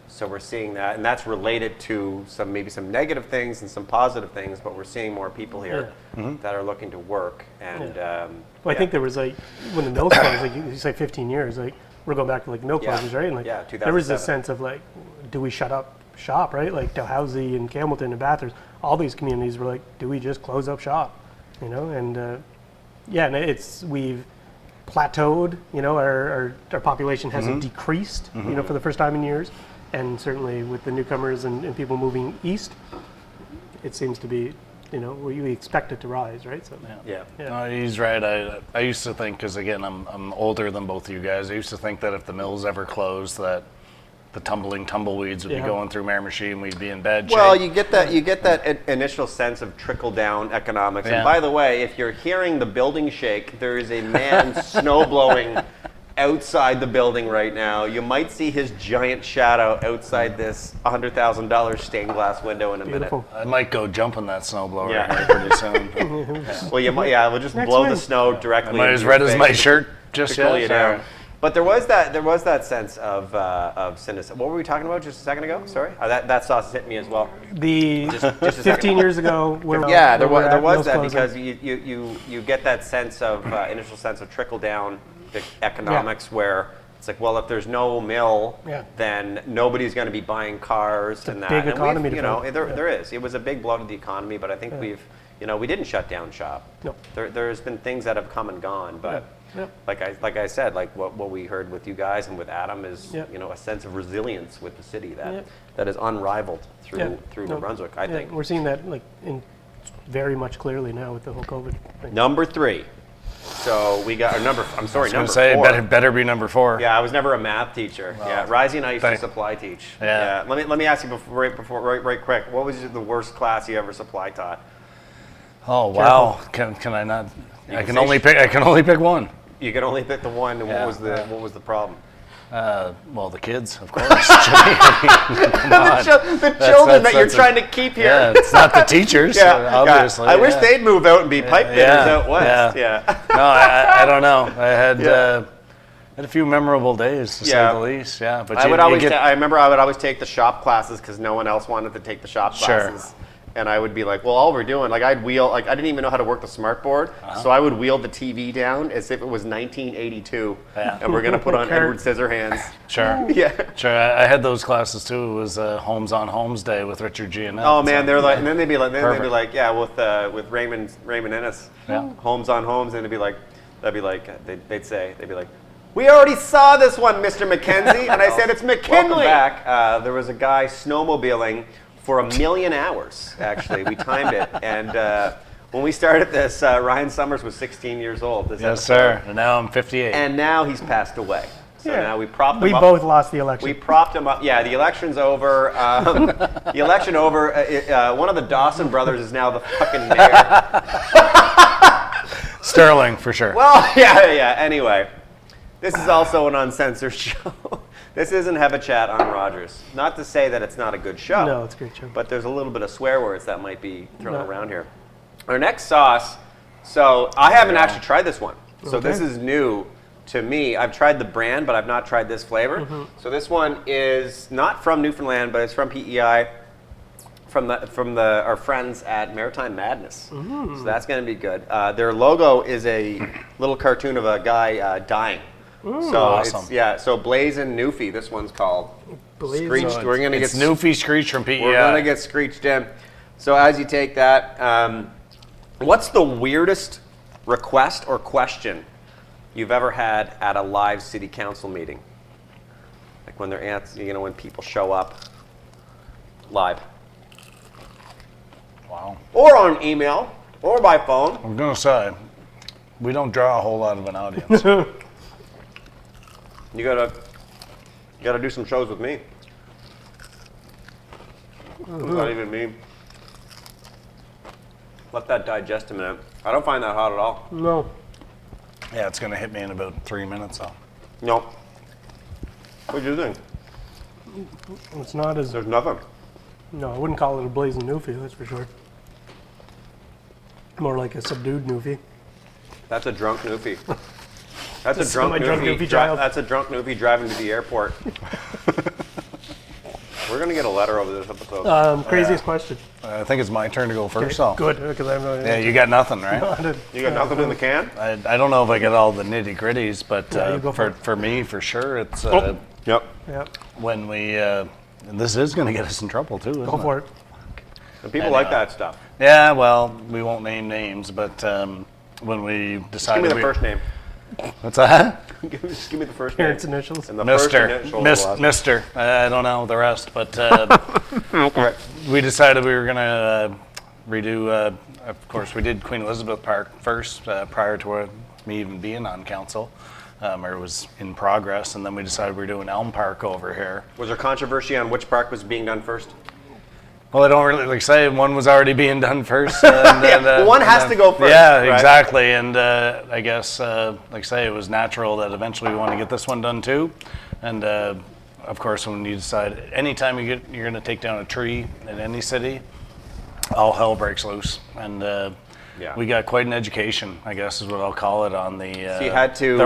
[SPEAKER 1] So we're seeing that, and that's related to maybe some negative things and some positive things. But we're seeing more people here that are looking to work. And
[SPEAKER 2] Well, I think there was, like, when the mill closed, like you say 15 years, like, we're going back to, like, mill closures, right? And, like,
[SPEAKER 1] Yeah,
[SPEAKER 2] there was this
[SPEAKER 1] 2007.
[SPEAKER 2] sense of, like, do we shut up shop, right? Like Dalhousie and Campbellton and Bathurst, all these communities were like, do we just close up shop? You know, and and we've plateaued, you know, our population hasn't decreased, you know, for the first time in years. And certainly with the newcomers and people moving east, it seems to be, you know, we expect it to rise, right? So
[SPEAKER 1] yeah.
[SPEAKER 3] No, he's right. I used to think, because again, I'm older than both of you guys. I used to think that if the mills ever closed, that the tumbling tumbleweeds would be going through Miramichi, and we'd be in bad shape.
[SPEAKER 1] Well, you get that initial sense of trickle down economics. And by the way, if you're hearing the building shake, there is a man snow blowing outside the building right now. You might see his giant shadow outside this $100,000 stained glass window in a minute.
[SPEAKER 3] I might go jump in that snowblower here pretty soon. But,
[SPEAKER 1] Well, you might, we'll just blow the snow directly.
[SPEAKER 3] am I as red as my shirt just
[SPEAKER 1] Cool you
[SPEAKER 3] yet?
[SPEAKER 1] down. But there was that sense of cynicism. What were we talking about just a second ago? Sorry, that sauce hit me as well.
[SPEAKER 2] The
[SPEAKER 1] Just a
[SPEAKER 2] 15
[SPEAKER 1] second.
[SPEAKER 2] years ago,
[SPEAKER 1] There was that
[SPEAKER 2] closing.
[SPEAKER 1] because you get that sense of initial sense of trickle down economics where it's like, well, if there's no mill, then nobody's going to be buying cars and that.
[SPEAKER 2] big
[SPEAKER 1] And
[SPEAKER 2] economy
[SPEAKER 1] we've,
[SPEAKER 2] to fill.
[SPEAKER 1] there is. It was a big blow to the economy, but I think we didn't shut down shop.
[SPEAKER 2] No.
[SPEAKER 1] There's been things that have come and gone, but. Like I said, like what we heard with you guys and with Adam is a sense of resilience with the city that is unrivaled through New Brunswick. I think
[SPEAKER 2] we're seeing that very much clearly now with the whole COVID thing.
[SPEAKER 1] Number 3. So we got our number. I'm sorry, number 4.
[SPEAKER 3] Better be number 4.
[SPEAKER 1] Yeah, I was never a math teacher. Risey and I used to supply teach.
[SPEAKER 3] Yeah.
[SPEAKER 1] Let me ask you right quick. What was the worst class you ever supply taught?
[SPEAKER 3] Oh wow! Can I not? I can only pick one.
[SPEAKER 1] You could only pick the one. And what was the problem?
[SPEAKER 3] Well, the kids, of course. the
[SPEAKER 1] children that you're trying to keep here.
[SPEAKER 3] Yeah, it's not the teachers, obviously.
[SPEAKER 1] I wish they'd move out and be pipe fitters out west.
[SPEAKER 3] No, I don't know. I had a few memorable days, to say the least. Yeah, but
[SPEAKER 1] I remember I would always take the shop classes because no one else wanted to take the shop classes. And I would be like, well, all we're doing, I'd wheel, I didn't even know how to work the smart board, so I would wheel the TV down as if it was 1982, and we're going to put on Edward Scissorhands.
[SPEAKER 3] Sure. Sure. I had those classes too. It was Homes on Homes Day with Richard Gianette.
[SPEAKER 1] Oh man, they're like, and then they'd be like, with Raymond Innes, Homes on Homes, and they'd be like, we already saw this one, Mr. McKenzie, and I said, it's McKinley. Welcome back. There was a guy snowmobiling for 1 million hours, actually. We timed it. And when we started this, Ryan Summers was 16 years old.
[SPEAKER 3] Yes, sir. And now I'm 58.
[SPEAKER 1] And now he's passed away. So now we propped him up.
[SPEAKER 2] We both lost the election.
[SPEAKER 1] We propped him up. Yeah, the election's over. The election over. One of the Dawson brothers is now the fucking mayor.
[SPEAKER 3] Sterling, for sure.
[SPEAKER 1] Well, yeah. Anyway, this is also an uncensored show. This isn't Have a Chat on Rogers. Not to say that it's not a good show.
[SPEAKER 2] No, it's a great show.
[SPEAKER 1] But there's a little bit of swear words that might be thrown around here. Our next sauce, so I haven't actually tried this one. So this is new to me. I've tried the brand, but I've not tried this flavor. So this one is not from Newfoundland, but it's from PEI, from our friends at Maritime Madness. So that's going to be good. Their logo is a little cartoon of a guy dying. So
[SPEAKER 3] awesome.
[SPEAKER 1] So Blazin' Newfie, this one's called. Screeched.
[SPEAKER 3] So
[SPEAKER 1] we're gonna get
[SPEAKER 3] Newfie Screech from PEI.
[SPEAKER 1] We're gonna get screeched in. So as you take that, what's the weirdest request or question you've ever had at a live city council meeting? Like when they're when people show up live.
[SPEAKER 3] Wow.
[SPEAKER 1] Or on email, or by phone.
[SPEAKER 3] I'm gonna say, we don't draw a whole lot of an audience.
[SPEAKER 1] You gotta do some shows with me. It's not even me. Let that digest a minute. I don't find that hot at all.
[SPEAKER 2] No.
[SPEAKER 3] Yeah, it's gonna hit me in about 3 minutes though.
[SPEAKER 1] No. What do you think?
[SPEAKER 2] It's not as...
[SPEAKER 1] There's nothing.
[SPEAKER 2] No, I wouldn't call it a blazing newfie, that's for sure. More like a subdued newfie.
[SPEAKER 1] That's a drunk newfie. That's
[SPEAKER 2] This
[SPEAKER 1] a drunk
[SPEAKER 2] is my drunk
[SPEAKER 1] newfie.
[SPEAKER 2] newfie child.
[SPEAKER 1] That's a drunk newfie driving to the airport. We're gonna get a letter over this episode.
[SPEAKER 2] Craziest question.
[SPEAKER 3] I think it's my turn to go first. So.
[SPEAKER 2] Good, because I have no idea.
[SPEAKER 3] Yeah, you got nothing, right?
[SPEAKER 1] You got nothing in the can?
[SPEAKER 3] I don't know if I get all the nitty gritties, but
[SPEAKER 2] you go for it.
[SPEAKER 3] for me, for sure, it's
[SPEAKER 1] Yep.
[SPEAKER 2] Yep.
[SPEAKER 3] when we. And this is going to get us in trouble too. Isn't
[SPEAKER 2] Go for it.
[SPEAKER 1] And people like that stuff.
[SPEAKER 3] Yeah, well, we won't name names, but when we
[SPEAKER 1] Give
[SPEAKER 3] decided,
[SPEAKER 1] me the first name.
[SPEAKER 3] What's that?
[SPEAKER 1] Just give me the first
[SPEAKER 2] Parents'
[SPEAKER 1] name.
[SPEAKER 2] initials.
[SPEAKER 1] And the first initial was the last.
[SPEAKER 3] Mister. I don't know the rest, but we decided we were going to redo. Of course, we did Queen Elizabeth Park first, prior to me even being on council. or it was in progress, and then we decided we were doing Elm Park over here.
[SPEAKER 1] Was there controversy on which park was being done first?
[SPEAKER 3] Well, I don't really say one was already being done first. And,
[SPEAKER 1] One has to go first.
[SPEAKER 3] Yeah,
[SPEAKER 1] right?
[SPEAKER 3] exactly. And I guess, it was natural that eventually we want to get this one done too. And of course, when you decide, anytime you're going to take down a tree in any city, all hell breaks loose. And we got quite an education, I guess is what I'll call it, on the
[SPEAKER 1] So you had to,
[SPEAKER 3] the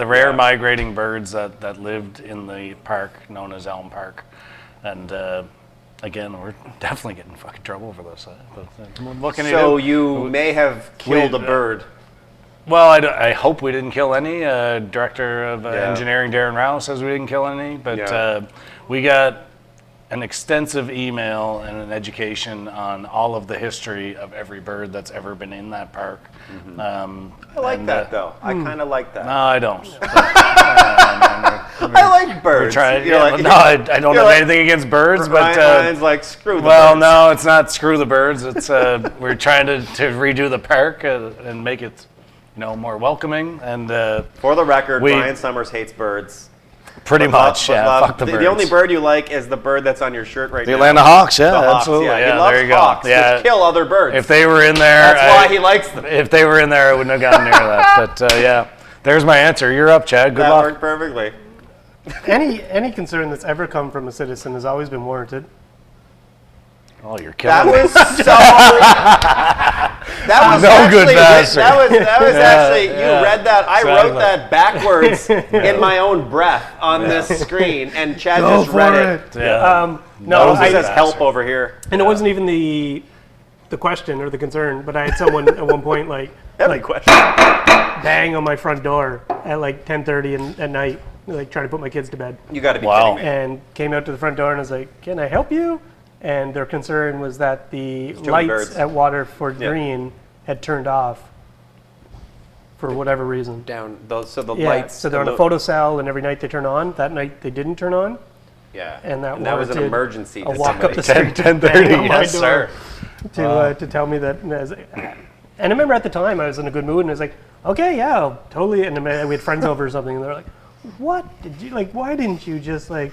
[SPEAKER 3] rare migrating birds that lived in the park known as Elm Park. And again, we're definitely getting in fucking trouble for this. But what can you do?
[SPEAKER 1] So you may have killed a bird.
[SPEAKER 3] Well, I hope we didn't kill any. Director of Engineering Darren Rao says we didn't kill any, but we got an extensive email and an education on all of the history of every bird that's ever been in that park.
[SPEAKER 1] Mm-hmm. I like that, though. I kind of like that.
[SPEAKER 3] No, I don't.
[SPEAKER 1] I like birds.
[SPEAKER 3] I don't have anything against birds, but
[SPEAKER 1] Ryan's like, screw the birds.
[SPEAKER 3] well, no, it's not screw the birds. It's we're trying to redo the park and make it, more welcoming. And
[SPEAKER 1] for the record, Ryan Summers hates birds.
[SPEAKER 3] Pretty much, fuck the birds.
[SPEAKER 1] The only bird you like is the bird that's on your shirt right now.
[SPEAKER 3] The Atlanta Hawks,
[SPEAKER 1] The Hawks,
[SPEAKER 3] absolutely.
[SPEAKER 1] Yeah.
[SPEAKER 3] Yeah,
[SPEAKER 1] He loves
[SPEAKER 3] there you
[SPEAKER 1] hawks,
[SPEAKER 3] go. Yeah,
[SPEAKER 1] which kill other birds.
[SPEAKER 3] If they were in there,
[SPEAKER 1] that's why he likes them.
[SPEAKER 3] If they were in there, I wouldn't have gotten near that. But there's my answer. You're up, Chad. Good
[SPEAKER 1] that
[SPEAKER 3] luck.
[SPEAKER 1] worked perfectly.
[SPEAKER 2] Any concern that's ever come from a citizen has always been warranted.
[SPEAKER 3] Oh, you're killing
[SPEAKER 1] That
[SPEAKER 3] me.
[SPEAKER 1] was so. That was
[SPEAKER 3] No
[SPEAKER 1] actually,
[SPEAKER 3] good bastard.
[SPEAKER 1] That was actually. You
[SPEAKER 3] yeah,
[SPEAKER 1] read that. I
[SPEAKER 3] exactly.
[SPEAKER 1] wrote that backwards in my own breath on this screen, and Chad just read it.
[SPEAKER 3] Yeah.
[SPEAKER 2] No,
[SPEAKER 1] Moses says help over here.
[SPEAKER 2] And it wasn't even the question or the concern, but I had someone at one point
[SPEAKER 1] Every question.
[SPEAKER 2] bang on my front door at like 10:30 at night, like trying to put my kids to bed,
[SPEAKER 1] You got to be
[SPEAKER 3] Wow.
[SPEAKER 1] kidding me.
[SPEAKER 2] and came out to the front door and I was like, "Can I help you?" And their concern was that the
[SPEAKER 1] many
[SPEAKER 2] lights
[SPEAKER 1] birds.
[SPEAKER 2] at Waterford Green had turned off for whatever reason.
[SPEAKER 1] Down those, so the
[SPEAKER 2] Yeah,
[SPEAKER 1] lights.
[SPEAKER 2] so they're on a photocell, and every night they turn on. That night they didn't turn on.
[SPEAKER 1] Yeah,
[SPEAKER 2] and that
[SPEAKER 1] was an
[SPEAKER 2] warranted
[SPEAKER 1] emergency.
[SPEAKER 2] A
[SPEAKER 1] to
[SPEAKER 2] walk up
[SPEAKER 1] somebody.
[SPEAKER 2] the street,
[SPEAKER 3] 10:30,
[SPEAKER 2] bang on my
[SPEAKER 3] yes,
[SPEAKER 2] door
[SPEAKER 3] sir.
[SPEAKER 2] to tell me that. And I remember at the time I was in a good mood, and I was like, "Okay, yeah, I'll totally." And then we had friends over or something, and they're like, "What did you like? Why didn't you just like?"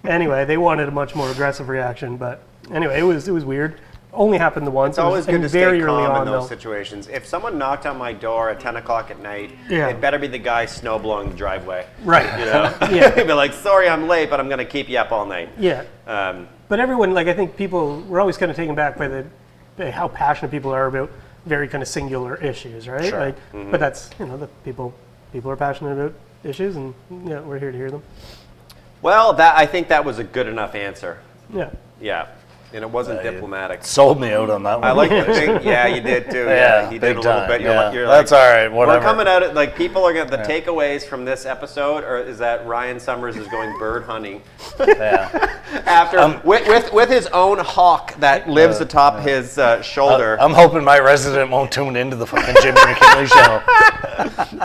[SPEAKER 2] Anyway, they wanted a much more aggressive reaction, but anyway, it was weird. Only happened the once.
[SPEAKER 1] It's always good to
[SPEAKER 2] very
[SPEAKER 1] stay
[SPEAKER 2] early
[SPEAKER 1] calm
[SPEAKER 2] on,
[SPEAKER 1] in those
[SPEAKER 2] though.
[SPEAKER 1] situations. If someone knocked on my door at 10 o'clock at night,
[SPEAKER 2] Yeah.
[SPEAKER 1] it better be the guy snow blowing the driveway.
[SPEAKER 2] Right.
[SPEAKER 1] You know?
[SPEAKER 2] Yeah.
[SPEAKER 1] He'd be like, sorry I'm late, but I'm going to keep you up all night.
[SPEAKER 2] Yeah.
[SPEAKER 1] Um,
[SPEAKER 2] But everyone, I think people, we're always kind of taken back by by how passionate people are about very kind of singular issues, right?
[SPEAKER 3] Sure.
[SPEAKER 2] But that's, the people are passionate about issues, and we're here to hear them.
[SPEAKER 1] well, I think that was a good enough answer.
[SPEAKER 2] Yeah.
[SPEAKER 1] Yeah. And it wasn't diplomatic.
[SPEAKER 3] Sold me out on that one.
[SPEAKER 1] I like to think, yeah, you did too.
[SPEAKER 3] Yeah,
[SPEAKER 1] you
[SPEAKER 3] big
[SPEAKER 1] did a little
[SPEAKER 3] time.
[SPEAKER 1] bit.
[SPEAKER 3] Yeah.
[SPEAKER 1] You're
[SPEAKER 3] That's all right, whatever.
[SPEAKER 1] We're coming at it like people are the takeaways from this episode is that Ryan Summers is going bird hunting
[SPEAKER 3] Yeah.
[SPEAKER 1] after with his own hawk that lives atop his shoulder.
[SPEAKER 3] I'm hoping my resident won't tune into the fucking Jimmy McKinley show.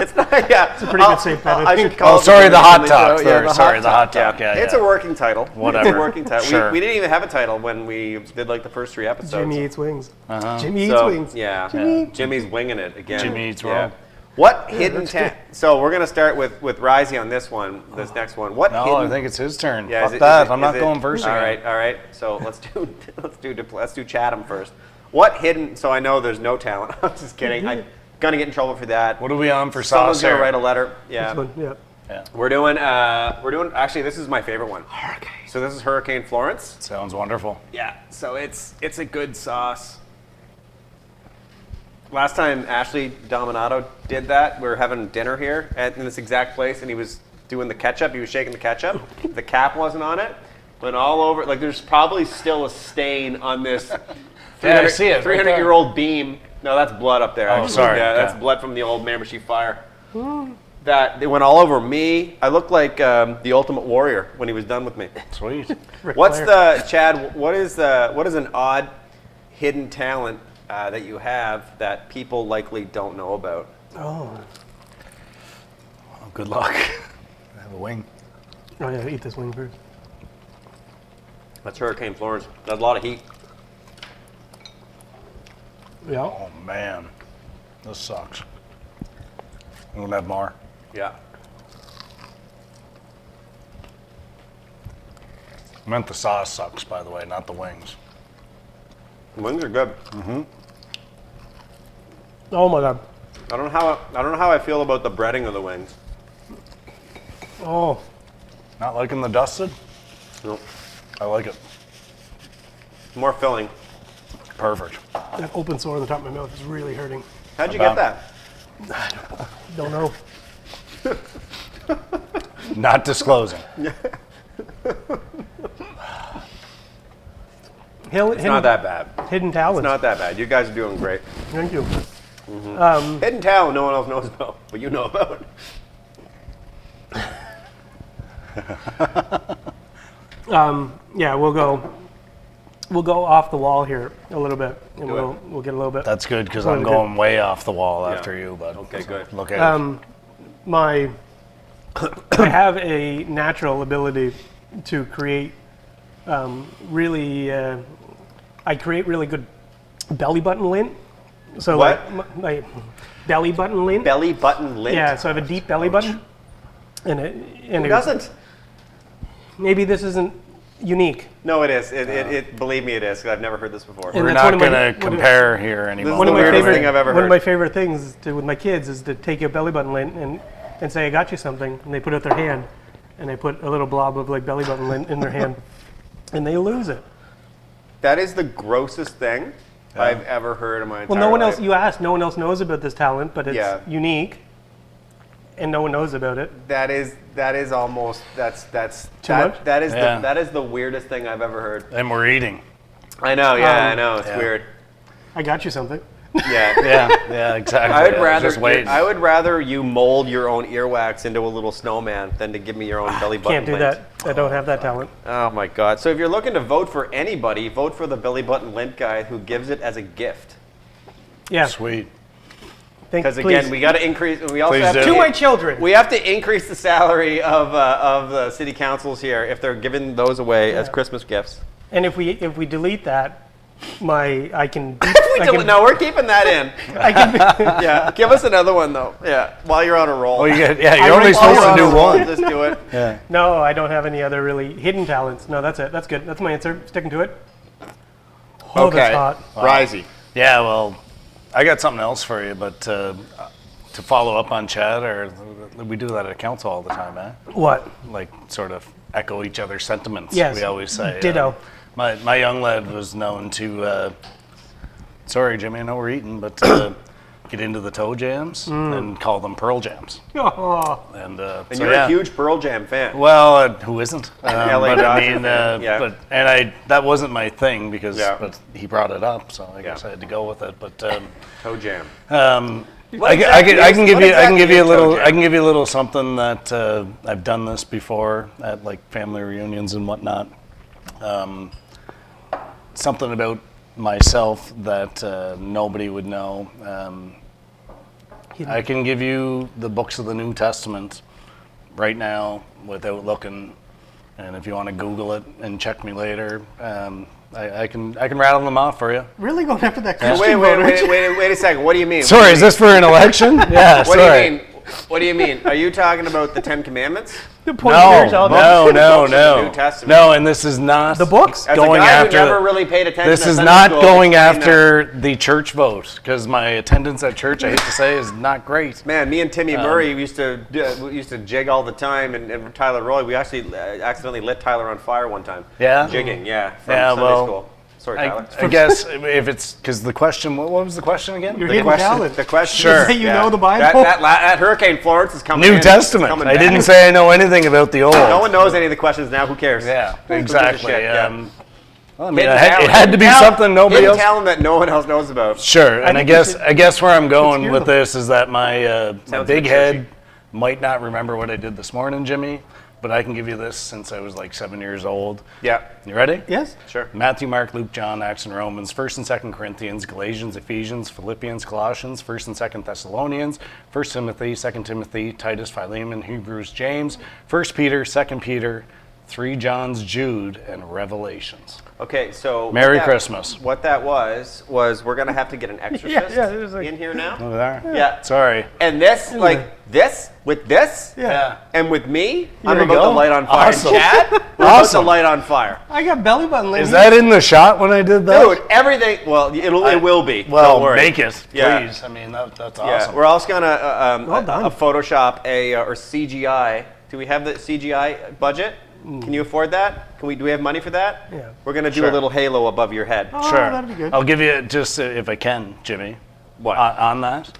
[SPEAKER 1] It's not, yeah. It's
[SPEAKER 2] a pretty good safe bet, I
[SPEAKER 1] I
[SPEAKER 2] think.
[SPEAKER 1] should call it
[SPEAKER 3] sorry,
[SPEAKER 1] Jimmy
[SPEAKER 3] the hot
[SPEAKER 1] McKinley
[SPEAKER 3] talk.
[SPEAKER 1] show. Yeah,
[SPEAKER 3] Sorry, the hot talk. Yeah,
[SPEAKER 1] It's
[SPEAKER 3] yeah.
[SPEAKER 1] a working title.
[SPEAKER 3] Whatever.
[SPEAKER 1] It's a working title.
[SPEAKER 3] Sure.
[SPEAKER 1] We didn't even have a title when we did like the first 3 episodes.
[SPEAKER 2] Jimmy eats wings. Jimmy eats
[SPEAKER 1] So,
[SPEAKER 2] wings.
[SPEAKER 1] yeah.
[SPEAKER 2] Jimmy.
[SPEAKER 1] Jimmy's winging it again.
[SPEAKER 3] Jimmy eats
[SPEAKER 1] Yeah.
[SPEAKER 3] wrong.
[SPEAKER 1] What hidden talent? So we're gonna start with Risey on this one. This next one. What
[SPEAKER 3] No,
[SPEAKER 1] hidden?
[SPEAKER 3] I think it's his turn.
[SPEAKER 1] Yeah,
[SPEAKER 3] Fuck that. I'm
[SPEAKER 1] is
[SPEAKER 3] not
[SPEAKER 1] it-
[SPEAKER 3] going first
[SPEAKER 1] All
[SPEAKER 3] again.
[SPEAKER 1] right, all right. So let's do Chatham first. What hidden? So I know there's no talent. I'm just kidding. I'm gonna get in trouble for that.
[SPEAKER 3] What are we on for
[SPEAKER 1] Someone's
[SPEAKER 3] sauce
[SPEAKER 1] gonna
[SPEAKER 3] here?
[SPEAKER 1] write a letter. Yeah.
[SPEAKER 2] This one, yeah.
[SPEAKER 3] Yeah.
[SPEAKER 1] We're doing. Actually, this is my favorite one. Hurricane. So this is Hurricane Florence.
[SPEAKER 3] Sounds wonderful.
[SPEAKER 1] Yeah. So it's a good sauce. Last time Ashley Dominato did that, we were having dinner here in this exact place, and he was doing the ketchup. He was shaking the ketchup. The cap wasn't on it. Went all over. Like there's probably still a stain on this.
[SPEAKER 3] Yeah, I see it.
[SPEAKER 1] 300-year-old beam. No, that's blood up there.
[SPEAKER 3] Oh,
[SPEAKER 1] actually.
[SPEAKER 3] sorry.
[SPEAKER 1] Yeah, that's
[SPEAKER 3] Yeah.
[SPEAKER 1] blood from the old Mammoth fire. That it went all over me. I looked like the Ultimate Warrior when he was done with me.
[SPEAKER 3] Sweet.
[SPEAKER 2] Ric
[SPEAKER 1] What's
[SPEAKER 2] Flair.
[SPEAKER 1] Chad? What is an odd hidden talent that you have that people likely don't know about?
[SPEAKER 2] Oh.
[SPEAKER 3] Well, good luck. I have a wing.
[SPEAKER 2] Oh, yeah, eat this wing first.
[SPEAKER 1] That's Hurricane Florence. That's a lot of heat.
[SPEAKER 2] Yeah.
[SPEAKER 3] Oh man, this sucks. You want to have more?
[SPEAKER 1] Yeah.
[SPEAKER 3] I meant the sauce sucks, by the way, not the wings.
[SPEAKER 1] Wings are good.
[SPEAKER 2] Oh my god.
[SPEAKER 1] I don't know how I feel about the breading of the wings.
[SPEAKER 2] Oh,
[SPEAKER 3] Not liking the dusted?
[SPEAKER 1] Nope.
[SPEAKER 3] I like it.
[SPEAKER 1] More filling.
[SPEAKER 3] Perfect.
[SPEAKER 2] that open sore on the top of my mouth is really hurting.
[SPEAKER 1] How'd you get that?
[SPEAKER 2] Don't know.
[SPEAKER 3] Not disclosing.
[SPEAKER 1] It's not that bad.
[SPEAKER 2] Hidden talent.
[SPEAKER 1] It's not that bad. You guys are doing great.
[SPEAKER 2] Thank you.
[SPEAKER 1] Hidden talent no one else knows about, but you know about.
[SPEAKER 2] Yeah, we'll go off the wall here a little bit, and
[SPEAKER 1] Do it.
[SPEAKER 2] we'll get a little bit.
[SPEAKER 3] That's good because
[SPEAKER 2] Really
[SPEAKER 3] I'm
[SPEAKER 2] good.
[SPEAKER 3] going way off the wall after you, but
[SPEAKER 1] Okay, good.
[SPEAKER 3] look at it.
[SPEAKER 2] My I have a natural ability to create I create really good belly button lint. So
[SPEAKER 1] What?
[SPEAKER 2] like my belly button lint.
[SPEAKER 1] Belly button lint.
[SPEAKER 2] Yeah, so I have a deep belly button. And
[SPEAKER 1] Who
[SPEAKER 2] it
[SPEAKER 1] doesn't?
[SPEAKER 2] maybe this isn't unique.
[SPEAKER 1] No, it is. It believe me, it is. 'Cause I've never heard this before.
[SPEAKER 2] And
[SPEAKER 3] We're
[SPEAKER 2] that's
[SPEAKER 3] not
[SPEAKER 2] one of my-
[SPEAKER 3] going to compare here anymore.
[SPEAKER 2] One of
[SPEAKER 1] the
[SPEAKER 2] my
[SPEAKER 1] weirdest
[SPEAKER 2] favorite
[SPEAKER 1] thing I've ever
[SPEAKER 2] one of
[SPEAKER 1] heard.
[SPEAKER 2] my favorite things with my kids is to take a belly button lint and say I got you something, and they put out their hand, and they put a little blob of like belly button lint in their hand, and they lose it.
[SPEAKER 1] That is the grossest thing I've ever heard in my entire
[SPEAKER 2] Well, no one
[SPEAKER 1] life.
[SPEAKER 2] else. You asked. No one else knows about this talent, but it's
[SPEAKER 1] Yeah.
[SPEAKER 2] unique, and no one knows about it.
[SPEAKER 1] That is almost that's
[SPEAKER 2] Too much?
[SPEAKER 1] that is
[SPEAKER 3] Yeah.
[SPEAKER 1] that is the weirdest thing I've ever heard.
[SPEAKER 3] And we're eating.
[SPEAKER 1] I know, yeah, I know, it's
[SPEAKER 3] yeah.
[SPEAKER 1] weird.
[SPEAKER 2] I got you something.
[SPEAKER 1] Yeah.
[SPEAKER 3] Yeah, exactly.
[SPEAKER 1] I would
[SPEAKER 3] I was
[SPEAKER 1] rather
[SPEAKER 3] just waiting.
[SPEAKER 1] I would rather you mold your own earwax into a little snowman than to give me your own belly button
[SPEAKER 2] Can't do
[SPEAKER 1] lint.
[SPEAKER 2] that. I don't have that talent.
[SPEAKER 1] Oh my god. So if you're looking to vote for anybody, vote for the belly button lint guy who gives it as a gift.
[SPEAKER 2] Yeah.
[SPEAKER 3] Sweet.
[SPEAKER 1] Because again, we got to increase. We also
[SPEAKER 3] Please
[SPEAKER 1] have
[SPEAKER 3] do.
[SPEAKER 2] to my children.
[SPEAKER 1] We have to increase the salary of the city councils here if they're giving those away as Christmas gifts.
[SPEAKER 2] And if we delete that, I can.
[SPEAKER 1] No, we're keeping that in.
[SPEAKER 2] I can.
[SPEAKER 1] Yeah, give us another one though. Yeah, while you're on a roll.
[SPEAKER 3] Oh, you're
[SPEAKER 2] I
[SPEAKER 3] only
[SPEAKER 2] rank
[SPEAKER 3] supposed
[SPEAKER 2] all
[SPEAKER 3] to
[SPEAKER 2] of
[SPEAKER 3] do
[SPEAKER 2] them.
[SPEAKER 3] one.
[SPEAKER 1] Just do it.
[SPEAKER 3] Yeah.
[SPEAKER 2] No, I don't have any other really hidden talents. No, that's it. That's good. That's my answer. Sticking to it. Oh,
[SPEAKER 1] Okay.
[SPEAKER 2] that's hot.
[SPEAKER 1] Risey.
[SPEAKER 3] Yeah, well, I got something else for you, but to follow up on Chad, or we do that at council all the time, eh?
[SPEAKER 2] What?
[SPEAKER 3] Like sort of echo each other's sentiments.
[SPEAKER 2] Yes.
[SPEAKER 3] We always say.
[SPEAKER 2] Ditto.
[SPEAKER 3] My young lad was known to. Sorry, Jimmy, I know we're eating, but get into the toe jams and call them pearl jams.
[SPEAKER 2] Oh,
[SPEAKER 3] And
[SPEAKER 1] And
[SPEAKER 3] so,
[SPEAKER 1] you're
[SPEAKER 3] yeah.
[SPEAKER 1] a huge Pearl Jam fan.
[SPEAKER 3] Well, who isn't?
[SPEAKER 1] LA
[SPEAKER 3] but I
[SPEAKER 1] Dodger
[SPEAKER 3] mean,
[SPEAKER 1] fan, yeah.
[SPEAKER 3] that wasn't my thing because
[SPEAKER 1] Yeah.
[SPEAKER 3] but he brought it up, so I guess I had to go with it. But
[SPEAKER 1] Toe Jam.
[SPEAKER 3] I can give you a little something that I've done this before at like family reunions and whatnot. Something about myself that nobody would know. I can give you the books of the New Testament right now without looking, and if you want to Google it and check me later, I can rattle them off for you.
[SPEAKER 2] really going after that
[SPEAKER 1] Wait,
[SPEAKER 2] Christian
[SPEAKER 1] wait,
[SPEAKER 2] vote, aren't you?
[SPEAKER 1] wait a second. What do you mean?
[SPEAKER 3] Sorry, is this for an election? Yeah,
[SPEAKER 1] What
[SPEAKER 3] sorry.
[SPEAKER 1] do you mean? What do you mean? Are you talking about the Ten Commandments?
[SPEAKER 2] The point
[SPEAKER 3] No,
[SPEAKER 2] there's all the-
[SPEAKER 3] no, no,
[SPEAKER 1] Books of the New
[SPEAKER 3] no.
[SPEAKER 1] Testament.
[SPEAKER 3] No, and this is not
[SPEAKER 2] The books?
[SPEAKER 1] As
[SPEAKER 3] going
[SPEAKER 1] a guy
[SPEAKER 3] after.
[SPEAKER 1] who never really paid attention
[SPEAKER 3] This
[SPEAKER 1] to
[SPEAKER 3] is
[SPEAKER 1] Sunday
[SPEAKER 3] not
[SPEAKER 1] school,
[SPEAKER 3] going
[SPEAKER 1] explain that.
[SPEAKER 3] after the church vote because my attendance at church, I hate to say, is not great.
[SPEAKER 1] Man, me and Timmy Murray we used to jig all the time, and Tyler Roy. We actually accidentally lit Tyler on fire one time.
[SPEAKER 3] Yeah?
[SPEAKER 1] Jigging, yeah, from
[SPEAKER 3] Yeah,
[SPEAKER 1] Sunday
[SPEAKER 3] well,
[SPEAKER 1] school. Sorry, Tyler.
[SPEAKER 3] I guess if it's because the question. What was the question again?
[SPEAKER 2] Your
[SPEAKER 1] The
[SPEAKER 2] hidden
[SPEAKER 1] question,
[SPEAKER 2] talent.
[SPEAKER 1] the question.
[SPEAKER 3] Sure.
[SPEAKER 2] Say you know the Bible?
[SPEAKER 1] That Hurricane Florence is coming.
[SPEAKER 3] New
[SPEAKER 1] in. It's
[SPEAKER 3] Testament.
[SPEAKER 1] coming
[SPEAKER 3] I
[SPEAKER 1] back.
[SPEAKER 3] didn't say I know anything about the old.
[SPEAKER 1] No one knows any of the questions now. Who cares?
[SPEAKER 3] Yeah,
[SPEAKER 1] Who gives a
[SPEAKER 3] exactly.
[SPEAKER 1] shit? Yeah.
[SPEAKER 3] Well, I mean,
[SPEAKER 1] Hidden
[SPEAKER 3] it
[SPEAKER 1] talent.
[SPEAKER 3] had to be
[SPEAKER 1] Hidden
[SPEAKER 3] something nobody
[SPEAKER 1] hidden
[SPEAKER 3] else.
[SPEAKER 1] talent that no one else knows about.
[SPEAKER 3] Sure, and I
[SPEAKER 2] think we
[SPEAKER 3] guess where I'm
[SPEAKER 2] let's
[SPEAKER 3] going
[SPEAKER 2] hear
[SPEAKER 3] with
[SPEAKER 2] them.
[SPEAKER 3] this is that my
[SPEAKER 1] Sounds
[SPEAKER 3] big
[SPEAKER 1] like
[SPEAKER 3] head
[SPEAKER 1] churchy.
[SPEAKER 3] might not remember what I did this morning, Jimmy, but I can give you this since I was like 7 years old.
[SPEAKER 1] Yeah.
[SPEAKER 3] You ready?
[SPEAKER 2] Yes.
[SPEAKER 1] Sure.
[SPEAKER 3] Matthew, Mark, Luke, John, Acts, and Romans, 1st and 2nd Corinthians, Galatians, Ephesians, Philippians, Colossians, 1st and 2nd Thessalonians, 1st Timothy, 2nd Timothy, Titus, Philemon, Hebrews, James, 1st Peter, 2nd Peter, 3 Johns, Jude, and Revelations.
[SPEAKER 1] Okay, so
[SPEAKER 3] Merry Christmas.
[SPEAKER 1] What that was we're gonna have to get an exorcist
[SPEAKER 2] yeah, it was like-
[SPEAKER 1] in here now.
[SPEAKER 3] Over there?
[SPEAKER 1] Yeah.
[SPEAKER 3] Sorry.
[SPEAKER 1] And this, like this, with this,
[SPEAKER 3] Yeah.
[SPEAKER 1] and with me, I'm
[SPEAKER 3] There you
[SPEAKER 1] about to
[SPEAKER 3] go.
[SPEAKER 1] light on fire.
[SPEAKER 3] Awesome.
[SPEAKER 1] Chad, the light on fire.
[SPEAKER 2] I got belly button. Lady.
[SPEAKER 3] Is that in the shot when I did that?
[SPEAKER 1] Dude, everything. Well, it will be.
[SPEAKER 3] Well,
[SPEAKER 1] Don't worry.
[SPEAKER 3] make it, please.
[SPEAKER 1] Yeah.
[SPEAKER 3] I mean, that's
[SPEAKER 1] Yeah,
[SPEAKER 3] awesome.
[SPEAKER 1] we're also gonna
[SPEAKER 2] Well done.
[SPEAKER 1] Photoshop or CGI. Do we have the CGI budget? Can you afford that? Do we have money for that?
[SPEAKER 2] Yeah.
[SPEAKER 1] We're gonna do
[SPEAKER 3] Sure.
[SPEAKER 1] a little halo above your head.
[SPEAKER 2] Oh,
[SPEAKER 3] Sure.
[SPEAKER 2] that'd be good.
[SPEAKER 3] I'll give you just, if I can, Jimmy.
[SPEAKER 1] What?
[SPEAKER 3] On that.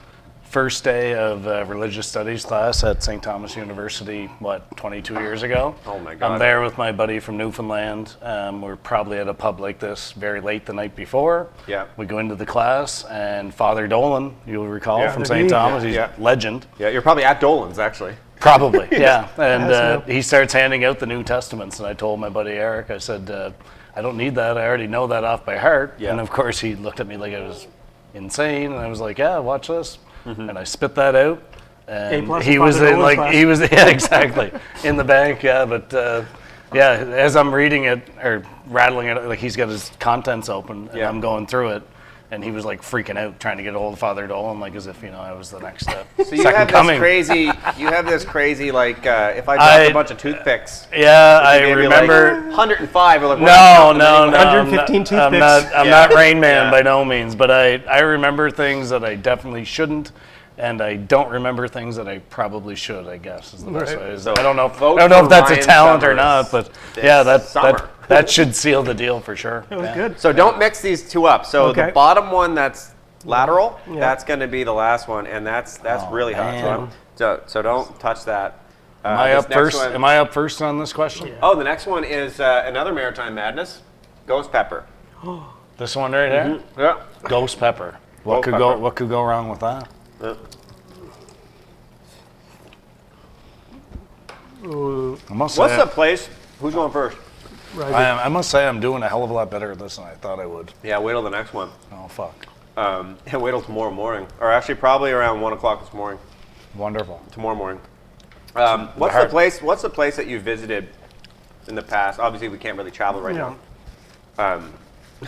[SPEAKER 3] First day of religious studies class at St. Thomas University, 22 years ago?
[SPEAKER 1] Oh my God.
[SPEAKER 3] I'm there with my buddy from Newfoundland. We're probably at a pub like this very late the night before.
[SPEAKER 1] Yeah.
[SPEAKER 3] We go into the class, and Father Dolan, you'll recall,
[SPEAKER 1] Yeah.
[SPEAKER 3] from St. Thomas, he's
[SPEAKER 1] Yeah.
[SPEAKER 3] a legend.
[SPEAKER 1] Yeah, you're probably at Dolan's actually.
[SPEAKER 3] Probably, yeah. And
[SPEAKER 2] Yes,
[SPEAKER 3] he starts handing out the New Testaments, and I told my buddy Eric, I said, I don't need that. I already know that off by heart.
[SPEAKER 1] Yeah.
[SPEAKER 3] And of course, he looked at me like I was insane, and I was like, yeah, watch this. And I spit that out. And
[SPEAKER 2] A+
[SPEAKER 3] he
[SPEAKER 2] in
[SPEAKER 3] was
[SPEAKER 2] Father
[SPEAKER 3] in
[SPEAKER 2] Dolan's
[SPEAKER 3] like
[SPEAKER 2] class.
[SPEAKER 3] he was yeah exactly in the bank, yeah. But yeah, as I'm reading it or rattling it, like he's got his contents open, and
[SPEAKER 1] Yeah.
[SPEAKER 3] I'm going through it. And he was like freaking out, trying to get a hold of Father Dolan, like as if I was the next
[SPEAKER 1] So you
[SPEAKER 3] second
[SPEAKER 1] have
[SPEAKER 3] coming.
[SPEAKER 1] this crazy like if I dropped a bunch of toothpicks.
[SPEAKER 3] Yeah, I
[SPEAKER 1] maybe
[SPEAKER 3] remember.
[SPEAKER 1] like 105 or like
[SPEAKER 3] No.
[SPEAKER 2] 115
[SPEAKER 3] I'm
[SPEAKER 2] toothpicks.
[SPEAKER 3] not Rain Man
[SPEAKER 1] Yeah.
[SPEAKER 3] by no means, but I remember things that I definitely shouldn't, and I don't remember things that I probably should. I guess is the best
[SPEAKER 2] Right.
[SPEAKER 3] way.
[SPEAKER 1] So
[SPEAKER 3] I don't know.
[SPEAKER 1] vote
[SPEAKER 3] I don't know
[SPEAKER 1] for
[SPEAKER 3] if that's a
[SPEAKER 1] Ryan
[SPEAKER 3] talent or
[SPEAKER 1] Summers
[SPEAKER 3] not, but
[SPEAKER 1] this
[SPEAKER 3] yeah,
[SPEAKER 1] summer.
[SPEAKER 3] that should seal the deal for sure.
[SPEAKER 2] It was
[SPEAKER 3] Yeah.
[SPEAKER 2] good.
[SPEAKER 1] So don't mix these two up. So
[SPEAKER 2] Okay.
[SPEAKER 1] the bottom one that's lateral,
[SPEAKER 2] Yeah.
[SPEAKER 1] that's going to be the last one, and that's
[SPEAKER 3] Oh,
[SPEAKER 1] really hot.
[SPEAKER 3] man.
[SPEAKER 1] So don't touch that.
[SPEAKER 3] Am I
[SPEAKER 1] This
[SPEAKER 3] up
[SPEAKER 1] next
[SPEAKER 3] first?
[SPEAKER 1] one-
[SPEAKER 3] Am I up first on this question?
[SPEAKER 2] Yeah.
[SPEAKER 1] Oh, the next one is another Maritime Madness, ghost pepper.
[SPEAKER 3] This one right here,
[SPEAKER 1] Yeah.
[SPEAKER 3] ghost pepper. What
[SPEAKER 1] Ghost
[SPEAKER 3] could
[SPEAKER 1] pepper.
[SPEAKER 3] What could go wrong with that?
[SPEAKER 1] Yeah.
[SPEAKER 2] Ooh,
[SPEAKER 3] I must
[SPEAKER 1] What's
[SPEAKER 3] say,
[SPEAKER 1] the place? Who's going first?
[SPEAKER 2] right.
[SPEAKER 3] I must say I'm doing a hell of a lot better at this than I thought I would.
[SPEAKER 1] Yeah, wait till the next one.
[SPEAKER 3] Oh fuck!
[SPEAKER 1] And wait till tomorrow morning, or actually probably around 1 o'clock this morning.
[SPEAKER 3] Wonderful.
[SPEAKER 1] Tomorrow morning. What's the place? What's the place that you visited in the past? Obviously, we can't really travel right
[SPEAKER 2] Yeah.
[SPEAKER 1] now.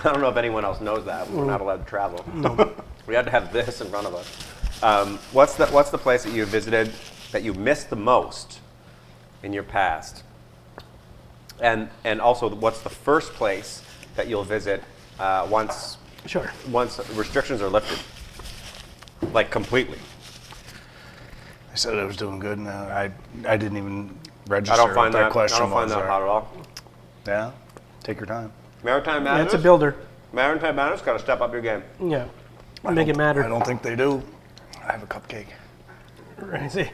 [SPEAKER 1] I don't know if anyone else knows that. We're not allowed to travel. We had to have this in front of us. What's the place that you visited that you missed the most in your past? And also, what's the first place that you'll visit once
[SPEAKER 2] Sure.
[SPEAKER 1] restrictions are lifted, like completely?
[SPEAKER 3] I said I was doing good, and I didn't even register
[SPEAKER 1] I don't find
[SPEAKER 3] what that
[SPEAKER 1] that.
[SPEAKER 3] question
[SPEAKER 1] I don't find
[SPEAKER 3] was
[SPEAKER 1] that
[SPEAKER 3] there.
[SPEAKER 1] hot at all.
[SPEAKER 3] Yeah, take your time.
[SPEAKER 1] Maritime
[SPEAKER 2] Yeah,
[SPEAKER 1] Madness.
[SPEAKER 2] it's a builder.
[SPEAKER 1] Maritime Madness got to step up your game.
[SPEAKER 2] Yeah. Make it matter.
[SPEAKER 3] I don't think they do. I have a cupcake.
[SPEAKER 2] Right. See.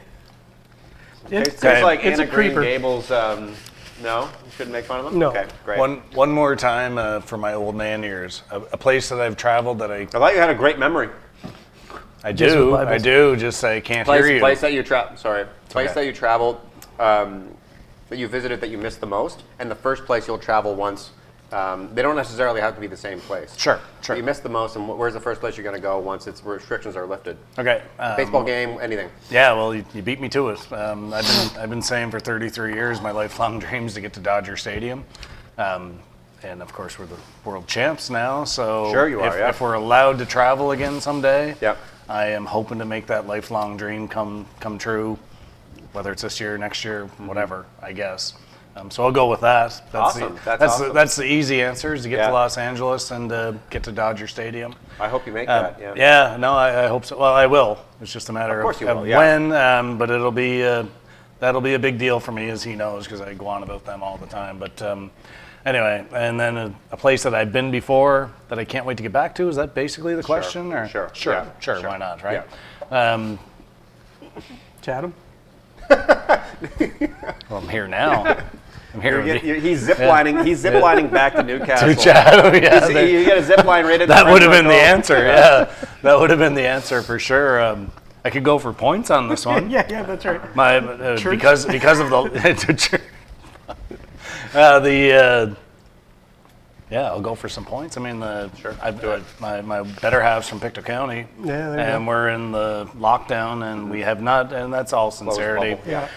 [SPEAKER 1] It's
[SPEAKER 3] Okay.
[SPEAKER 1] like
[SPEAKER 2] It's
[SPEAKER 1] Anna
[SPEAKER 2] a
[SPEAKER 1] Green
[SPEAKER 2] creeper.
[SPEAKER 1] Gables. No, you shouldn't make fun of them.
[SPEAKER 2] No.
[SPEAKER 1] Okay, great.
[SPEAKER 3] One more time for my old man years. A place that I've traveled that
[SPEAKER 1] I thought you had a great memory.
[SPEAKER 3] I
[SPEAKER 2] Just
[SPEAKER 3] do.
[SPEAKER 2] with
[SPEAKER 3] I
[SPEAKER 2] Bibles.
[SPEAKER 3] do. Just I can't hear you.
[SPEAKER 1] Place that you place
[SPEAKER 3] okay.
[SPEAKER 1] that you traveled, that you visited that you missed the most, and the first place you'll travel once. They don't necessarily have to be the same place.
[SPEAKER 3] Sure.
[SPEAKER 1] But
[SPEAKER 3] Sure.
[SPEAKER 1] you missed the most, and where's the first place you're going to go once its restrictions are lifted?
[SPEAKER 3] Okay.
[SPEAKER 1] Baseball game, anything.
[SPEAKER 3] Yeah, well, you beat me to it. I've been saying for 33 years my lifelong dream is to get to Dodger Stadium, and of course we're the world champs now. So
[SPEAKER 1] Sure you are, yeah.
[SPEAKER 3] if we're allowed to travel again someday,
[SPEAKER 1] Yep.
[SPEAKER 3] I am hoping to make that lifelong dream come true, whether it's this year, next year, whatever. I guess. So I'll go with that. That's
[SPEAKER 1] Awesome.
[SPEAKER 3] The,
[SPEAKER 1] That's awesome.
[SPEAKER 3] that's the easy answer is to get
[SPEAKER 1] Yeah.
[SPEAKER 3] to Los Angeles and get to Dodger Stadium.
[SPEAKER 1] I hope you make that. Yeah.
[SPEAKER 3] Yeah, no, I hope so. Well, I will. It's just a matter
[SPEAKER 1] Of course you
[SPEAKER 3] of
[SPEAKER 1] will, yeah.
[SPEAKER 3] when, but it'll be that'll be a big deal for me, as he knows, because I go on about them all the time. But anyway, and then a place that I've been before that I can't wait to get back to. Is that basically the question? Or?
[SPEAKER 1] Sure.
[SPEAKER 3] Sure.
[SPEAKER 1] Yeah.
[SPEAKER 3] Sure.
[SPEAKER 1] Sure.
[SPEAKER 3] Why not? Right.
[SPEAKER 1] Yeah.
[SPEAKER 2] Chatham.
[SPEAKER 3] Well, I'm here now. I'm here.
[SPEAKER 1] He's ziplining. He's ziplining back to Newcastle.
[SPEAKER 3] To Chatham, yeah.
[SPEAKER 1] You get a zip line right at the
[SPEAKER 3] That would have
[SPEAKER 1] front
[SPEAKER 3] been the
[SPEAKER 1] door.
[SPEAKER 3] answer. Yeah, that would have been the answer for sure. I could go for points on this one.
[SPEAKER 2] Yeah, that's right.
[SPEAKER 3] My because of the yeah, I'll go for some points. I mean, my better halves from Pictou County,
[SPEAKER 2] Yeah, there you
[SPEAKER 3] and
[SPEAKER 2] go.
[SPEAKER 3] we're in the lockdown, and we have not, and that's all sincerity.
[SPEAKER 1] bubble.
[SPEAKER 2] Yeah.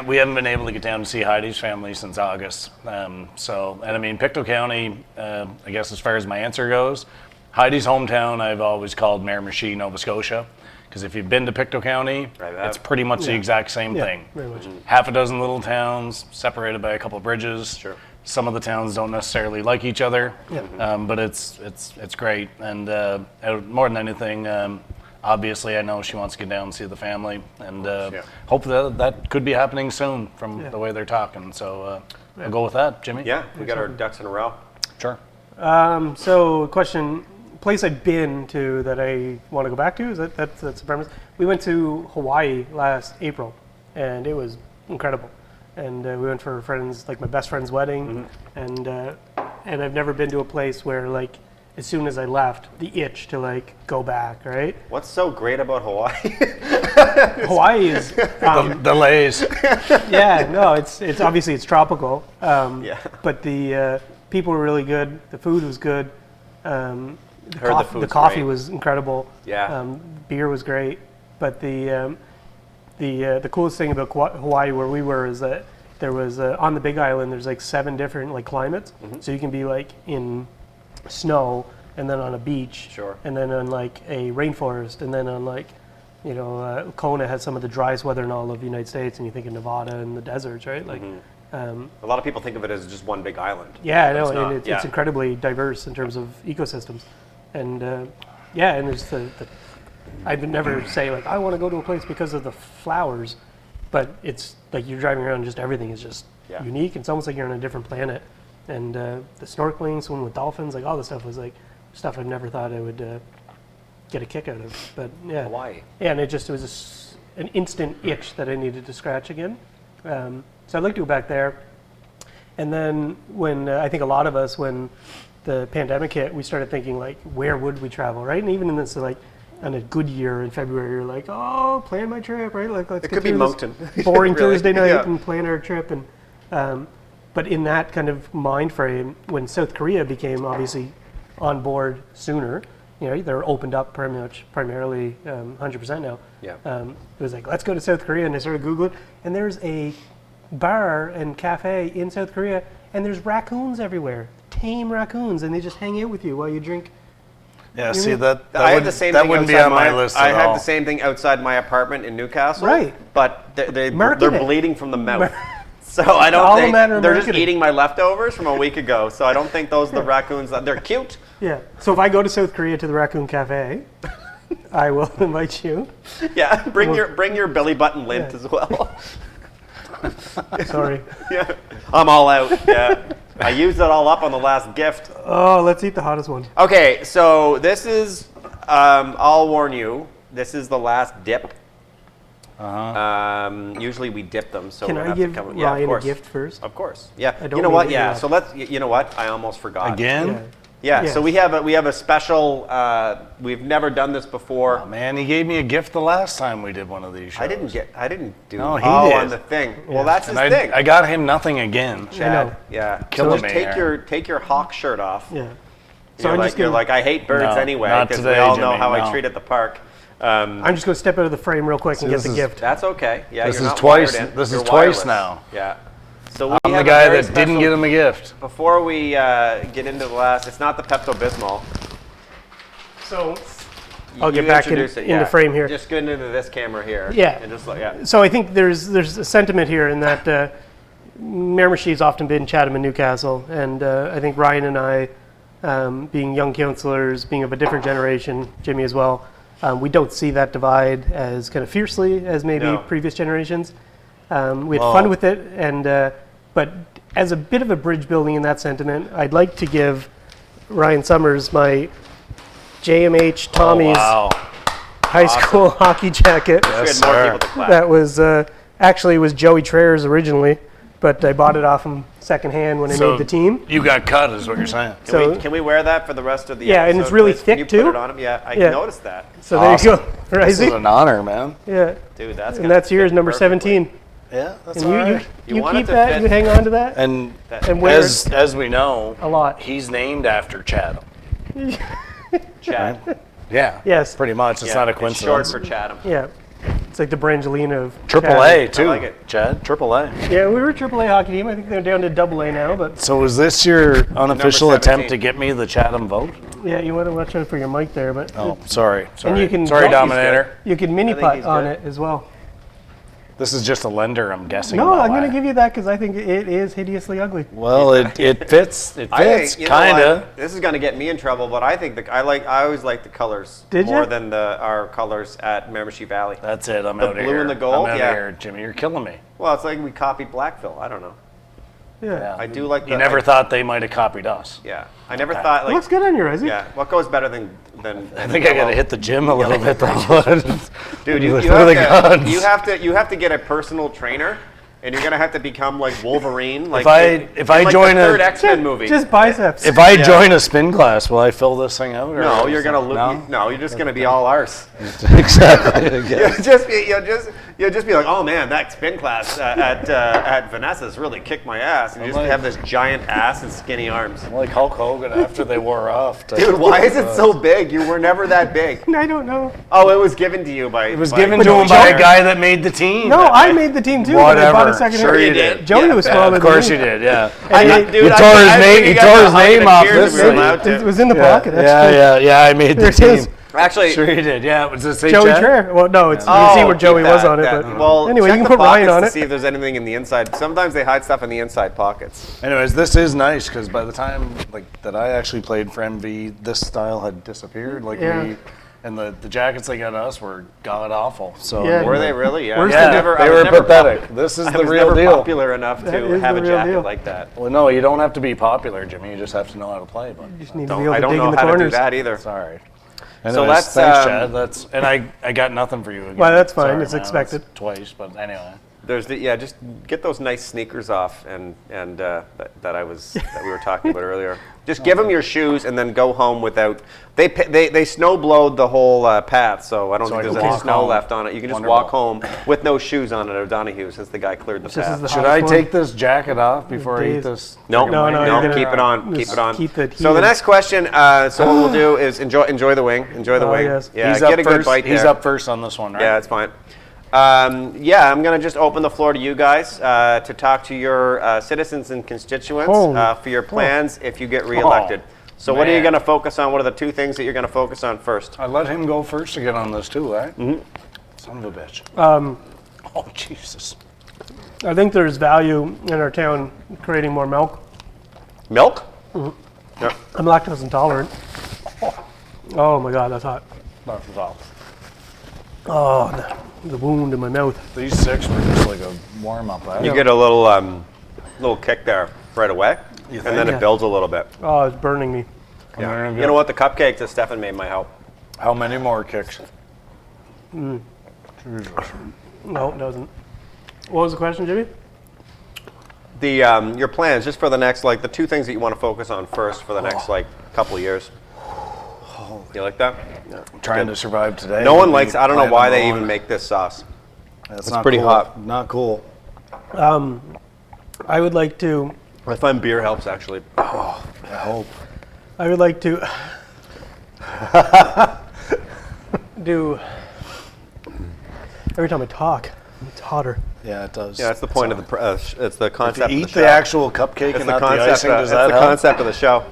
[SPEAKER 3] We haven't been able to get down to see Heidi's family since August. So, and I mean, Pictou County, I guess as far as my answer goes, Heidi's hometown I've always called Miramichi, Nova Scotia, Because if you've been to Pictou County,
[SPEAKER 1] Right,
[SPEAKER 3] it's pretty much the exact same
[SPEAKER 2] Yeah,
[SPEAKER 3] thing.
[SPEAKER 2] very much.
[SPEAKER 3] Half a dozen little towns separated by a couple of bridges.
[SPEAKER 1] Sure.
[SPEAKER 3] Some of the towns don't necessarily like each other, but it's great. And more than anything, obviously, I know she wants to get down and see the family, and hope that could be happening soon from the way they're talking. So I'll go with that, Jimmy.
[SPEAKER 1] Yeah, we got our ducks in a row.
[SPEAKER 3] Sure.
[SPEAKER 2] So, question: place I've been to that I want to go back to? Is that's the premise? We went to Hawaii last April, and it was incredible. And we went for friends, like my best friend's wedding, and I've never been to a place where like as soon as I left, the itch to like go back. Right?
[SPEAKER 1] What's so great about Hawaii?
[SPEAKER 2] Hawaii is.
[SPEAKER 3] The Lays.
[SPEAKER 2] Yeah, no, it's obviously it's tropical.
[SPEAKER 1] Yeah.
[SPEAKER 2] But the people were really good. The food was good.
[SPEAKER 1] Heard the food's
[SPEAKER 2] the coffee
[SPEAKER 1] great.
[SPEAKER 2] was incredible.
[SPEAKER 1] Yeah.
[SPEAKER 2] Beer was great. But the coolest thing about Hawaii where we were is that there was on the Big Island. There's like 7 different like climates. So you can be like in snow, and then on a beach,
[SPEAKER 1] Sure.
[SPEAKER 2] and then on like a rainforest, and then on like. Kona has some of the driest weather in all of the United States, and you think of Nevada and the deserts, right? Like,
[SPEAKER 1] A lot of people think of it as just one big island.
[SPEAKER 2] yeah, I
[SPEAKER 1] but
[SPEAKER 2] know,
[SPEAKER 1] it's not.
[SPEAKER 2] and it's
[SPEAKER 1] Yeah.
[SPEAKER 2] incredibly diverse in terms of ecosystems, and and there's the I'd never say like I want to go to a place because of the flowers, but it's like you're driving around, and just everything is just unique. It's almost like you're on a different planet, and the snorkeling, swimming with dolphins, like all this stuff was like stuff I've never thought I would. Get a kick out of, but yeah,
[SPEAKER 1] Hawaii.
[SPEAKER 2] Yeah, and it was an instant itch that I needed to scratch again. So I'd like to go back there. And then when I think a lot of us, when the pandemic hit, we started thinking like, where would we travel, right? And even in this like on a good year in February, you're like, oh, plan my trip, right? Like let's
[SPEAKER 1] It
[SPEAKER 2] get
[SPEAKER 1] could be
[SPEAKER 2] through
[SPEAKER 1] Moncton.
[SPEAKER 2] this boring
[SPEAKER 1] Really.
[SPEAKER 2] Thursday night
[SPEAKER 1] Yeah.
[SPEAKER 2] and plan our trip. And but in that kind of mind frame, when South Korea became obviously on board sooner. They're opened up primarily 100% now.
[SPEAKER 1] Yeah.
[SPEAKER 2] It was like, let's go to South Korea, and I started Googling, and there's a bar and cafe in South Korea, and there's raccoons everywhere, tame raccoons, and they just hang out with you while you drink.
[SPEAKER 3] Yeah, see that
[SPEAKER 1] I have the same
[SPEAKER 3] that
[SPEAKER 1] thing
[SPEAKER 3] wouldn't be
[SPEAKER 1] outside
[SPEAKER 3] on my list at
[SPEAKER 1] I have
[SPEAKER 3] all.
[SPEAKER 1] the same thing outside my apartment in Newcastle.
[SPEAKER 2] Right.
[SPEAKER 1] But they're
[SPEAKER 2] Market it.
[SPEAKER 1] bleeding from the mouth. So I don't
[SPEAKER 2] all a
[SPEAKER 1] think
[SPEAKER 2] matter of
[SPEAKER 1] they're just
[SPEAKER 2] marketing.
[SPEAKER 1] eating my leftovers from a week ago. So I don't think those are the raccoons. They're cute.
[SPEAKER 2] Yeah. So if I go to South Korea to the Raccoon Cafe, I will invite you.
[SPEAKER 1] Yeah. Bring your belly button lint as well.
[SPEAKER 2] Sorry.
[SPEAKER 1] Yeah. I'm all out. Yeah. I used it all up on the last gift.
[SPEAKER 2] Oh, let's eat the hottest one.
[SPEAKER 1] Okay. So this is. I'll warn you. This is the last dip. Usually we dip them, so
[SPEAKER 2] Can
[SPEAKER 1] we'll
[SPEAKER 2] I
[SPEAKER 1] have
[SPEAKER 2] give
[SPEAKER 1] to come. Yeah, of
[SPEAKER 2] Ryan a
[SPEAKER 1] course.
[SPEAKER 2] gift first?
[SPEAKER 1] Of course. Yeah.
[SPEAKER 2] I don't
[SPEAKER 1] You know
[SPEAKER 2] mean
[SPEAKER 1] what?
[SPEAKER 2] to
[SPEAKER 1] Yeah.
[SPEAKER 2] interrupt.
[SPEAKER 1] So let's. You know what? I almost forgot.
[SPEAKER 3] Again?
[SPEAKER 2] Yeah.
[SPEAKER 1] Yeah.
[SPEAKER 2] Yes.
[SPEAKER 1] So we have a special. We've never done this before.
[SPEAKER 3] Oh, man, he gave me a gift the last time we did one of these shows.
[SPEAKER 1] I didn't do.
[SPEAKER 3] No, he
[SPEAKER 1] oh,
[SPEAKER 3] did.
[SPEAKER 1] on the thing. Well, that's his
[SPEAKER 3] And
[SPEAKER 1] thing.
[SPEAKER 3] I got him nothing again.
[SPEAKER 1] Chad.
[SPEAKER 2] know.
[SPEAKER 1] Yeah.
[SPEAKER 3] Killing
[SPEAKER 1] so just
[SPEAKER 3] me
[SPEAKER 1] take your hawk shirt off.
[SPEAKER 2] Yeah.
[SPEAKER 1] So you're like I hate birds
[SPEAKER 3] No,
[SPEAKER 1] anyway
[SPEAKER 3] not
[SPEAKER 1] because we
[SPEAKER 3] today,
[SPEAKER 1] all know
[SPEAKER 3] Jimmy,
[SPEAKER 1] how I
[SPEAKER 3] no.
[SPEAKER 1] treat at the park.
[SPEAKER 2] I'm just going to step out of the frame real quick and get
[SPEAKER 3] this
[SPEAKER 2] the
[SPEAKER 3] is-
[SPEAKER 2] gift.
[SPEAKER 1] That's okay. Yeah.
[SPEAKER 3] This
[SPEAKER 1] you're
[SPEAKER 3] is
[SPEAKER 1] not
[SPEAKER 3] twice-
[SPEAKER 1] wired in.
[SPEAKER 3] this is
[SPEAKER 1] You're
[SPEAKER 3] twice
[SPEAKER 1] wireless.
[SPEAKER 3] now.
[SPEAKER 1] Yeah. So we
[SPEAKER 3] I'm the
[SPEAKER 1] have a
[SPEAKER 3] guy
[SPEAKER 1] very
[SPEAKER 3] that didn't
[SPEAKER 1] special-
[SPEAKER 3] get him a gift.
[SPEAKER 1] Before we get into the last, it's not the Pepto-Bismol.
[SPEAKER 2] So I'll
[SPEAKER 1] You
[SPEAKER 2] get back
[SPEAKER 1] introduce it,
[SPEAKER 2] into frame here.
[SPEAKER 1] Just get into this camera here.
[SPEAKER 2] Yeah.
[SPEAKER 1] And just yeah.
[SPEAKER 2] So I think there's a sentiment here in that Miramichi's often been Chatham and Newcastle, and I think Ryan and I, being young councillors, being of a different generation, Jimmy as well, we don't see that divide as kind of fiercely as maybe
[SPEAKER 1] No.
[SPEAKER 2] previous generations. We had fun with it, and but as a bit of a bridge building in that sentiment, I'd like to give Ryan Summers my JMH Tommy's
[SPEAKER 3] Wow.
[SPEAKER 2] high school hockey jacket.
[SPEAKER 1] We had
[SPEAKER 3] Yes,
[SPEAKER 1] more
[SPEAKER 3] sir.
[SPEAKER 1] people to clap.
[SPEAKER 2] That was actually was Joey Trayer's originally, but I bought it off him secondhand when I
[SPEAKER 3] So
[SPEAKER 2] made the team.
[SPEAKER 3] You got cut, is what you're saying.
[SPEAKER 2] So
[SPEAKER 1] Can we wear that for the rest of the
[SPEAKER 2] Yeah, and
[SPEAKER 1] episode,
[SPEAKER 2] it's really
[SPEAKER 1] please?
[SPEAKER 2] thick,
[SPEAKER 1] Can you
[SPEAKER 2] too.
[SPEAKER 1] Put it on him? Yeah, I
[SPEAKER 2] Yeah.
[SPEAKER 1] noticed that.
[SPEAKER 2] so
[SPEAKER 3] Awesome.
[SPEAKER 2] there you go, right?
[SPEAKER 3] This is an honor, man.
[SPEAKER 2] Yeah,
[SPEAKER 1] Dude, that's
[SPEAKER 2] and
[SPEAKER 1] gonna
[SPEAKER 2] that's yours,
[SPEAKER 1] fit
[SPEAKER 2] number
[SPEAKER 1] perfectly.
[SPEAKER 2] 17.
[SPEAKER 3] Yeah, that's
[SPEAKER 2] And
[SPEAKER 3] all
[SPEAKER 2] you
[SPEAKER 3] right.
[SPEAKER 2] you
[SPEAKER 1] want it
[SPEAKER 2] keep
[SPEAKER 1] to
[SPEAKER 2] that,
[SPEAKER 1] fit.
[SPEAKER 2] you hang on to that,
[SPEAKER 3] And
[SPEAKER 2] and wear
[SPEAKER 3] as we know,
[SPEAKER 2] a lot.
[SPEAKER 3] he's named after Chatham.
[SPEAKER 1] Chatham.
[SPEAKER 3] Yeah.
[SPEAKER 2] Yes.
[SPEAKER 3] Pretty much. It's
[SPEAKER 1] Yeah,
[SPEAKER 3] not a
[SPEAKER 1] it's
[SPEAKER 3] coincidence.
[SPEAKER 1] short for Chatham.
[SPEAKER 2] Yeah, it's like the Brangelina of
[SPEAKER 3] Triple
[SPEAKER 2] Chatham.
[SPEAKER 3] A too,
[SPEAKER 1] like it.
[SPEAKER 3] Chad. Triple A.
[SPEAKER 2] Yeah, we were a AAA hockey team. I think they're down to AA now, but
[SPEAKER 3] So is this your unofficial
[SPEAKER 1] 17.
[SPEAKER 3] attempt to get me the Chatham vote?
[SPEAKER 2] Yeah, you want to watch out for your mic there, but
[SPEAKER 3] Oh, sorry.
[SPEAKER 2] and you can
[SPEAKER 3] Sorry,
[SPEAKER 2] drop-
[SPEAKER 3] Dominator.
[SPEAKER 2] you can mini
[SPEAKER 1] think
[SPEAKER 2] putt
[SPEAKER 1] he's
[SPEAKER 2] on
[SPEAKER 1] good.
[SPEAKER 2] it as well.
[SPEAKER 3] This is just a lender, I'm guessing.
[SPEAKER 2] No,
[SPEAKER 3] though,
[SPEAKER 2] I'm going
[SPEAKER 3] eh?
[SPEAKER 2] to give you that because I think it is hideously ugly.
[SPEAKER 3] Well, it fits. It
[SPEAKER 1] I
[SPEAKER 3] fits,
[SPEAKER 1] think, you know what?
[SPEAKER 3] kind of.
[SPEAKER 1] This is going to get me in trouble, but I think I always like the colors
[SPEAKER 2] Did
[SPEAKER 1] more
[SPEAKER 2] ya?
[SPEAKER 1] than our colors at Miramichi Valley.
[SPEAKER 3] That's it. I'm
[SPEAKER 1] The
[SPEAKER 3] out of
[SPEAKER 1] blue
[SPEAKER 3] here.
[SPEAKER 1] and the gold?
[SPEAKER 3] I'm out
[SPEAKER 1] Yeah.
[SPEAKER 3] of here, Jimmy. You're killing me.
[SPEAKER 1] Well, it's like we copied Blackville. I don't know.
[SPEAKER 2] Yeah.
[SPEAKER 1] I do like the.
[SPEAKER 3] You never thought they might have copied us.
[SPEAKER 1] Yeah, I never thought
[SPEAKER 2] It
[SPEAKER 1] like.
[SPEAKER 2] looks good on you, Izzy.
[SPEAKER 1] Yeah, what goes better than?
[SPEAKER 3] I think I got to hit the gym a little bit, though.
[SPEAKER 1] Dude, you
[SPEAKER 3] With
[SPEAKER 1] have
[SPEAKER 3] the
[SPEAKER 1] to,
[SPEAKER 3] guns.
[SPEAKER 1] you have to get a personal trainer, and you're gonna have to become like Wolverine. Like
[SPEAKER 3] if I
[SPEAKER 1] like
[SPEAKER 3] join
[SPEAKER 1] the
[SPEAKER 3] a-
[SPEAKER 1] third X-Men movie.
[SPEAKER 2] Just biceps.
[SPEAKER 3] If I join a spin class, will I fill this thing out? Or
[SPEAKER 1] no, you're gonna
[SPEAKER 3] no?
[SPEAKER 1] no, you're just gonna be all arse.
[SPEAKER 3] Exactly.
[SPEAKER 1] You'll just be like, oh man, that spin class at Vanessa's really kicked my ass, and you just
[SPEAKER 3] like-
[SPEAKER 1] have this giant ass and skinny arms.
[SPEAKER 3] Like Hulk Hogan after they wore off.
[SPEAKER 1] Dude, why is it so big? You were never that big.
[SPEAKER 2] I don't know.
[SPEAKER 1] Oh, it was given to you by.
[SPEAKER 3] It was given to him by a guy that made the team.
[SPEAKER 2] No, I made the team too. But I bought a
[SPEAKER 3] Whatever.
[SPEAKER 2] second
[SPEAKER 3] Sure
[SPEAKER 2] hand.
[SPEAKER 3] you did.
[SPEAKER 2] Joey
[SPEAKER 1] Yeah,
[SPEAKER 2] was
[SPEAKER 1] yeah,
[SPEAKER 2] smaller
[SPEAKER 3] Of course you
[SPEAKER 2] than me.
[SPEAKER 3] did, yeah.
[SPEAKER 2] And
[SPEAKER 1] Dude,
[SPEAKER 3] You tore his name-
[SPEAKER 1] you
[SPEAKER 3] he
[SPEAKER 1] guys
[SPEAKER 3] tore
[SPEAKER 1] were
[SPEAKER 3] his
[SPEAKER 1] hugging
[SPEAKER 3] name
[SPEAKER 1] in
[SPEAKER 3] off
[SPEAKER 1] tears
[SPEAKER 3] this
[SPEAKER 1] if we were
[SPEAKER 3] thing.
[SPEAKER 1] allowed to.
[SPEAKER 2] It was in the pocket. That's
[SPEAKER 3] Yeah,
[SPEAKER 2] true.
[SPEAKER 3] yeah, I made the
[SPEAKER 2] There it
[SPEAKER 3] team.
[SPEAKER 2] is.
[SPEAKER 1] Actually,
[SPEAKER 3] Sure you did, yeah. Was it say
[SPEAKER 2] Joey
[SPEAKER 3] Chad?
[SPEAKER 2] Traer. Well, no, it's you
[SPEAKER 1] oh,
[SPEAKER 2] can see where Joey
[SPEAKER 1] keep
[SPEAKER 2] was
[SPEAKER 1] that-
[SPEAKER 2] on it.
[SPEAKER 1] that-
[SPEAKER 2] But
[SPEAKER 1] well,
[SPEAKER 2] anyway,
[SPEAKER 1] check
[SPEAKER 2] you can
[SPEAKER 1] the
[SPEAKER 2] put Ryan
[SPEAKER 1] pockets
[SPEAKER 2] on
[SPEAKER 1] to
[SPEAKER 2] it.
[SPEAKER 1] see if there's anything in the inside. Sometimes they hide stuff in the inside pockets.
[SPEAKER 3] Anyways, this is nice because by the time that I actually played for MV, this style had disappeared.
[SPEAKER 2] Yeah.
[SPEAKER 3] And the jackets they got us were god awful. So
[SPEAKER 2] Yeah.
[SPEAKER 1] Were they really? Yeah.
[SPEAKER 2] Worse
[SPEAKER 1] I
[SPEAKER 2] than-
[SPEAKER 1] never- I
[SPEAKER 3] they
[SPEAKER 1] was
[SPEAKER 3] were
[SPEAKER 1] never
[SPEAKER 3] pathetic.
[SPEAKER 1] popu-
[SPEAKER 3] This is
[SPEAKER 1] I
[SPEAKER 3] the
[SPEAKER 1] was
[SPEAKER 3] real
[SPEAKER 1] never
[SPEAKER 3] deal.
[SPEAKER 1] popular enough
[SPEAKER 2] That
[SPEAKER 1] to
[SPEAKER 2] is
[SPEAKER 1] have
[SPEAKER 2] the
[SPEAKER 1] a
[SPEAKER 2] real
[SPEAKER 1] jacket
[SPEAKER 2] deal.
[SPEAKER 1] like that.
[SPEAKER 3] Well, no, you don't have to be popular, Jimmy. You just have to know how to play. But
[SPEAKER 2] You just need to be able
[SPEAKER 1] I
[SPEAKER 2] to
[SPEAKER 1] don't
[SPEAKER 2] dig
[SPEAKER 1] know
[SPEAKER 2] in the
[SPEAKER 1] how to do
[SPEAKER 2] corners.
[SPEAKER 1] that either.
[SPEAKER 3] sorry.
[SPEAKER 1] So
[SPEAKER 3] Anyways,
[SPEAKER 1] let's,
[SPEAKER 3] thanks, Chad. And I got nothing for you again.
[SPEAKER 2] Well, that's fine.
[SPEAKER 3] Sorry,
[SPEAKER 2] It's
[SPEAKER 3] man,
[SPEAKER 2] expected.
[SPEAKER 3] that's twice, but anyway.
[SPEAKER 1] There's just get those nice sneakers off and that we were talking about earlier. Just give them your shoes and then go home without. They snow blowed the whole path, so I don't think
[SPEAKER 3] I
[SPEAKER 1] there's
[SPEAKER 3] can
[SPEAKER 1] any
[SPEAKER 3] walk
[SPEAKER 1] snow
[SPEAKER 3] home.
[SPEAKER 1] left on it. You can just
[SPEAKER 3] Wonderful.
[SPEAKER 1] walk home with no shoes on at O'Donoghue since the guy cleared the
[SPEAKER 2] This is
[SPEAKER 1] path.
[SPEAKER 2] the
[SPEAKER 3] Should
[SPEAKER 2] hottest
[SPEAKER 3] I
[SPEAKER 2] one.
[SPEAKER 3] take this jacket off before I eat
[SPEAKER 2] Days.
[SPEAKER 3] this?
[SPEAKER 1] No,
[SPEAKER 3] friggin'
[SPEAKER 2] No,
[SPEAKER 3] mic?
[SPEAKER 2] no, you're gonna-
[SPEAKER 1] keep it on. Keep
[SPEAKER 2] just
[SPEAKER 1] it on.
[SPEAKER 2] keep it
[SPEAKER 1] So the
[SPEAKER 2] heated.
[SPEAKER 1] next question. So what we'll do is enjoy the wing. Enjoy the
[SPEAKER 2] Oh,
[SPEAKER 1] wing.
[SPEAKER 2] yes.
[SPEAKER 1] Yeah,
[SPEAKER 3] He's
[SPEAKER 1] get
[SPEAKER 3] up
[SPEAKER 1] a good
[SPEAKER 3] first.
[SPEAKER 1] bite
[SPEAKER 3] He's
[SPEAKER 1] there.
[SPEAKER 3] up first on this one, right?
[SPEAKER 1] Yeah, it's fine. Yeah, I'm going to just open the floor to you guys to talk to your citizens and constituents
[SPEAKER 2] Oh.
[SPEAKER 1] for your plans if you get reelected. So what are you
[SPEAKER 3] man.
[SPEAKER 1] going to focus on? What are the two things that you're going to focus on first?
[SPEAKER 3] I let him go first to get on this too, right? Mm-hmm. Son of a bitch. Oh, Jesus.
[SPEAKER 2] I think there's value in our town creating more milk.
[SPEAKER 1] Milk? Yeah.
[SPEAKER 2] I'm lactose intolerant. Oh my God, that's hot.
[SPEAKER 3] Not at all.
[SPEAKER 2] Oh, the wound in my mouth.
[SPEAKER 3] These six were just like a warm up.
[SPEAKER 1] You get a little kick there right away, and then
[SPEAKER 2] Yeah.
[SPEAKER 1] it builds a little bit.
[SPEAKER 2] Oh, it's burning me.
[SPEAKER 1] Yeah. You know what? The cupcakes that Stefan made might help.
[SPEAKER 3] How many more kicks?
[SPEAKER 2] No, it doesn't. What was the question, Jimmy?
[SPEAKER 1] The your plans just for the next the two things that you want to focus on first for the next couple of years. You like that?
[SPEAKER 3] I'm trying to survive today.
[SPEAKER 1] No one likes. I don't know
[SPEAKER 3] Plan
[SPEAKER 1] why
[SPEAKER 3] number
[SPEAKER 1] they
[SPEAKER 3] one.
[SPEAKER 1] even make this sauce.
[SPEAKER 3] It's
[SPEAKER 1] pretty
[SPEAKER 3] cool.
[SPEAKER 1] hot.
[SPEAKER 3] Not cool.
[SPEAKER 2] I would like to.
[SPEAKER 1] I find beer helps actually.
[SPEAKER 3] I hope.
[SPEAKER 2] I would like to do. Every time I talk, it's hotter.
[SPEAKER 3] Yeah, it does.
[SPEAKER 1] Yeah, that's the point of the. It's the
[SPEAKER 3] If you
[SPEAKER 1] concept.
[SPEAKER 3] eat
[SPEAKER 1] of the
[SPEAKER 3] the
[SPEAKER 1] show.
[SPEAKER 3] actual cupcake
[SPEAKER 1] It's
[SPEAKER 3] and
[SPEAKER 1] the
[SPEAKER 3] not the
[SPEAKER 1] concept.
[SPEAKER 3] icing, does
[SPEAKER 1] It's
[SPEAKER 3] that
[SPEAKER 1] the
[SPEAKER 3] help?
[SPEAKER 1] concept of the show.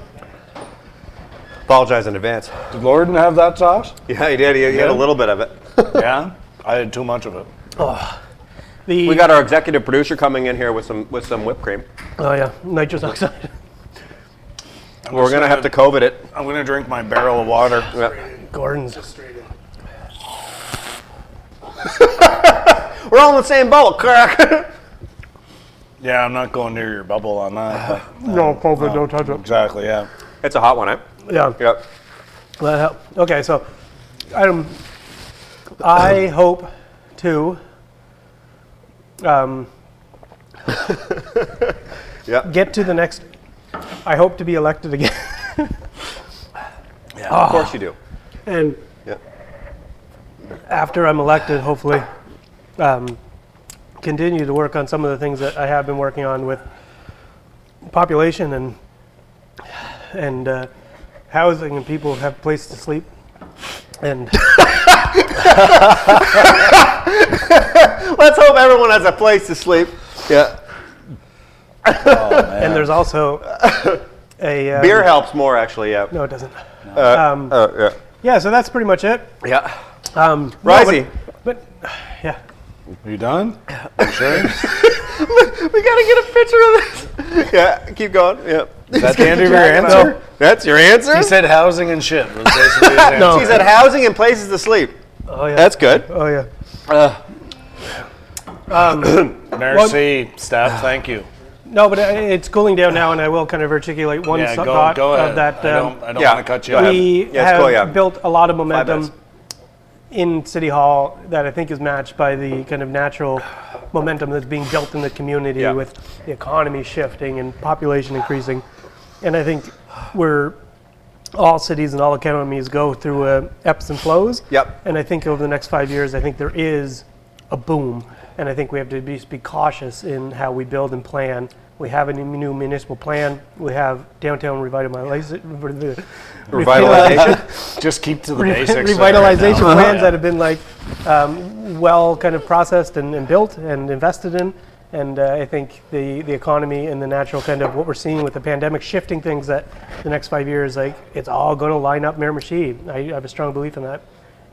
[SPEAKER 1] Apologize in advance.
[SPEAKER 3] Did Lorden have that sauce?
[SPEAKER 1] Yeah, he did. He had a little bit of it.
[SPEAKER 3] Yeah, I had too much of it.
[SPEAKER 2] The
[SPEAKER 1] We got our executive producer coming in here with some whipped cream.
[SPEAKER 2] oh yeah, nitrous oxide.
[SPEAKER 1] We're gonna have to COVID it.
[SPEAKER 3] I'm gonna drink my barrel of water.
[SPEAKER 1] Yeah.
[SPEAKER 2] Gordon's.
[SPEAKER 1] We're all in the same boat. Crack.
[SPEAKER 3] Yeah, I'm not going near your bubble on that.
[SPEAKER 2] No COVID, don't touch it.
[SPEAKER 3] Exactly. Yeah.
[SPEAKER 1] It's a hot one, eh?
[SPEAKER 2] Yeah.
[SPEAKER 1] Yep.
[SPEAKER 2] That help. Okay, so I hope to
[SPEAKER 1] Yep.
[SPEAKER 2] get to the next. I hope to be elected again,
[SPEAKER 1] Of course you do.
[SPEAKER 2] and
[SPEAKER 1] Yeah.
[SPEAKER 2] after I'm elected, hopefully, continue to work on some of the things that I have been working on with population and housing, and people have a place to sleep, and
[SPEAKER 1] Let's hope everyone has a place to sleep. Yeah.
[SPEAKER 2] and there's also a
[SPEAKER 1] Beer helps more, actually. Yeah.
[SPEAKER 2] No, it doesn't.
[SPEAKER 1] Yeah.
[SPEAKER 2] Yeah, so that's pretty much it.
[SPEAKER 1] Yeah.
[SPEAKER 2] Risey. But yeah.
[SPEAKER 3] Are you done? You sure?
[SPEAKER 1] We gotta get a picture of this. Yeah, keep going. Yeah.
[SPEAKER 3] Is that the end of your answer?
[SPEAKER 1] No. That's your answer?
[SPEAKER 3] He said housing and shit was basically his answer.
[SPEAKER 2] No.
[SPEAKER 1] He said housing and places to sleep.
[SPEAKER 2] Oh yeah.
[SPEAKER 1] That's good.
[SPEAKER 2] Oh yeah.
[SPEAKER 3] Merci, staff. Thank you.
[SPEAKER 2] No, but it's cooling down now, and I will kind of articulate one
[SPEAKER 3] Yeah,
[SPEAKER 2] thought
[SPEAKER 3] go ahead.
[SPEAKER 2] of that.
[SPEAKER 3] I don't want
[SPEAKER 1] yeah,
[SPEAKER 3] to cut you
[SPEAKER 1] go
[SPEAKER 3] off.
[SPEAKER 1] ahead.
[SPEAKER 2] We
[SPEAKER 1] Yeah, it's
[SPEAKER 2] have
[SPEAKER 1] cool, yeah.
[SPEAKER 2] built a lot of
[SPEAKER 1] 5
[SPEAKER 2] momentum
[SPEAKER 1] minutes.
[SPEAKER 2] in City Hall that I think is matched by the kind of natural momentum that's being built in the community
[SPEAKER 1] Yeah.
[SPEAKER 2] with the economy shifting and population increasing. And I think all cities and all economies go through ebbs and flows.
[SPEAKER 1] Yep.
[SPEAKER 2] And I think over the next 5 years, I think there is a boom. And I think we have to be cautious in how we build and plan. We have a new municipal plan. We have downtown revitalization.
[SPEAKER 3] Just keep to the basics.
[SPEAKER 2] Revitalization
[SPEAKER 3] there.
[SPEAKER 2] plans that have been like well kind of processed and built and invested in. And I think the economy and the natural kind of what we're seeing with the pandemic shifting things that the next 5 years, like it's all going to line up Miramichi. I have a strong belief in that.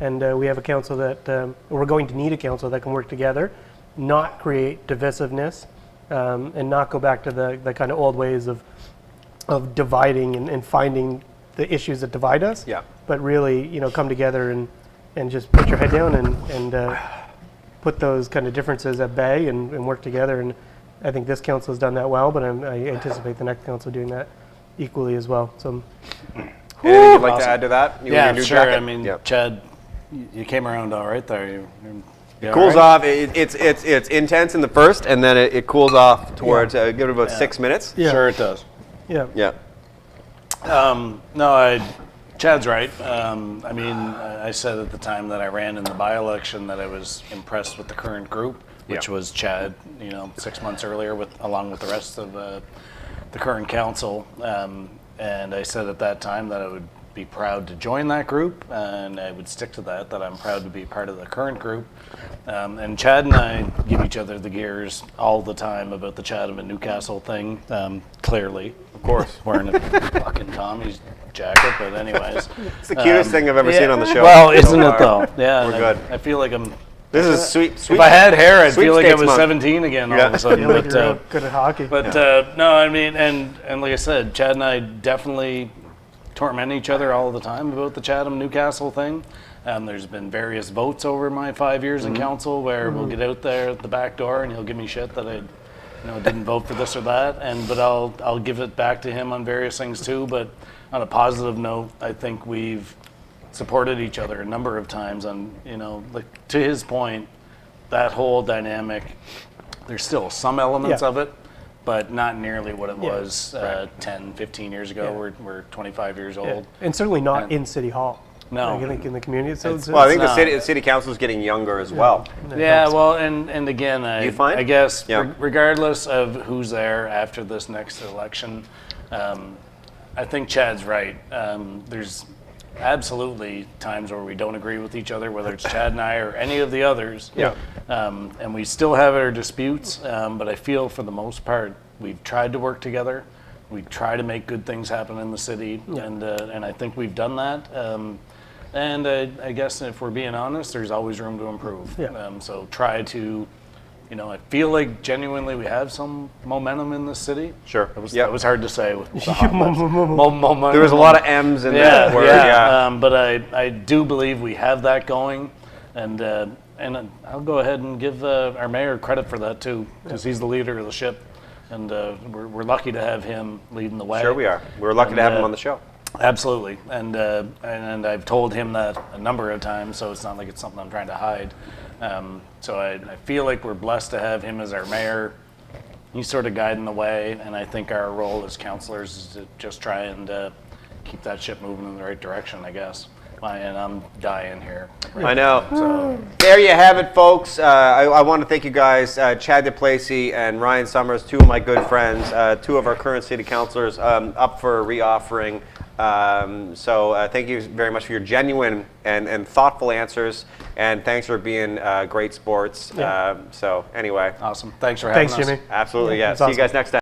[SPEAKER 2] And we have a council that we're going to need a council that can work together, not create divisiveness, and not go back to the kind of old ways of dividing and finding the issues that divide us.
[SPEAKER 1] Yeah.
[SPEAKER 2] But really, come together and just put your head down and put those kind of differences at bay and work together. And I think this council has done that well, but I anticipate the next council doing that equally as well. So,
[SPEAKER 1] Anything you'd like to add to that? You
[SPEAKER 3] Yeah,
[SPEAKER 1] your new
[SPEAKER 3] sure.
[SPEAKER 1] jacket?
[SPEAKER 3] I mean,
[SPEAKER 1] Yep.
[SPEAKER 3] Chad, you came around all right there. You all
[SPEAKER 1] Cools
[SPEAKER 3] right?
[SPEAKER 1] off. It's intense in the first, and then it cools off towards give it about 6 minutes.
[SPEAKER 2] Yeah.
[SPEAKER 3] Sure it does.
[SPEAKER 2] yeah.
[SPEAKER 1] Yeah.
[SPEAKER 3] No, Chad's right. I mean, I said at the time that I ran in the by-election that I was impressed with the current group, which was Chad, 6 months earlier, along with the rest of the current council. And I said at that time that I would be proud to join that group, and I would stick to that I'm proud to be part of the current group. And Chad and I give each other the gears all the time about the Chatham and Newcastle thing, clearly. Of course. Wearing a fucking Tommy's jacket, but anyways.
[SPEAKER 1] It's the cutest thing I've ever seen on the show.
[SPEAKER 3] Well,
[SPEAKER 1] so
[SPEAKER 3] isn't
[SPEAKER 1] far.
[SPEAKER 3] it though? Yeah.
[SPEAKER 1] We're
[SPEAKER 3] I-
[SPEAKER 1] good.
[SPEAKER 3] I feel like I'm...
[SPEAKER 1] This is sweet.
[SPEAKER 3] If I had hair, I'd feel like I
[SPEAKER 1] sweepstakes
[SPEAKER 3] was
[SPEAKER 1] month.
[SPEAKER 3] 17 again all
[SPEAKER 1] Yeah.
[SPEAKER 3] of a sudden.
[SPEAKER 2] Feel like
[SPEAKER 3] But,
[SPEAKER 2] you're real good at hockey.
[SPEAKER 3] no, I mean, and like I said, Chad and I definitely torment each other all the time about the Chatham-Newcastle thing. There's been various votes over my 5 years in council where we'll get out there at the back door and he'll give me shit that I didn't vote for this or that. But I'll give it back to him on various things too. But on a positive note, I think we've supported each other a number of times on, like to his point, that whole dynamic, there's still some elements
[SPEAKER 2] Yeah.
[SPEAKER 3] of it, but not nearly what it
[SPEAKER 2] Yeah.
[SPEAKER 3] was 10, 15 years ago.
[SPEAKER 2] Yeah.
[SPEAKER 3] We're 25 years
[SPEAKER 2] Yeah.
[SPEAKER 3] old.
[SPEAKER 2] And certainly not
[SPEAKER 3] And-
[SPEAKER 2] in City Hall.
[SPEAKER 3] No.
[SPEAKER 2] Like, I think in the community. So
[SPEAKER 3] It's-
[SPEAKER 1] Well, I think
[SPEAKER 3] It's
[SPEAKER 1] the city council is getting younger as well.
[SPEAKER 3] Yeah, well, and again,
[SPEAKER 1] You find?
[SPEAKER 3] I guess
[SPEAKER 1] Yeah.
[SPEAKER 3] regardless of who's there after this next election, I think Chad's right. There's absolutely times where we don't agree with each other, whether it's Chad and I or any of the others.
[SPEAKER 1] Yeah.
[SPEAKER 3] And we still have our disputes, but I feel for the most part we've tried to work together. We try to make good things happen in the city, and I think we've done that. And I guess if we're being honest, there's always room to improve.
[SPEAKER 2] Yeah.
[SPEAKER 3] So try to, I feel like genuinely we have some momentum in the city.
[SPEAKER 1] Sure.
[SPEAKER 3] That was hard to say with the hot lips. Momentum.
[SPEAKER 1] There was a lot of M's in that word.
[SPEAKER 3] Yeah. But I do believe we have that going, and I'll go ahead and give our mayor credit for that too, because he's the leader of the ship, and we're lucky to have him leading the way.
[SPEAKER 1] Sure we are. We're lucky to have him
[SPEAKER 3] And,
[SPEAKER 1] on the show.
[SPEAKER 3] Absolutely, and I've told him that a number of times, so it's not like it's something I'm trying to hide. So I feel like we're blessed to have him as our mayor. He's sort of guiding the way, and I think our role as councillors is to just try and keep that ship moving in the right direction, I guess. And I'm dying here.
[SPEAKER 1] I know.
[SPEAKER 3] So
[SPEAKER 1] There you have it, folks. I want to thank you guys, Chad Duplessie and Ryan Summers, two of my good friends, two of our current city councilors, up for re-offering. So thank you very much for your genuine and thoughtful answers, and thanks for being great sports.
[SPEAKER 2] Yeah.
[SPEAKER 1] So anyway,
[SPEAKER 3] awesome. Thanks for having
[SPEAKER 2] Thanks,
[SPEAKER 3] us.
[SPEAKER 2] Jimmy.
[SPEAKER 1] absolutely,
[SPEAKER 2] Yeah,
[SPEAKER 1] yeah.
[SPEAKER 2] that's
[SPEAKER 1] See you
[SPEAKER 2] awesome.
[SPEAKER 1] guys next time.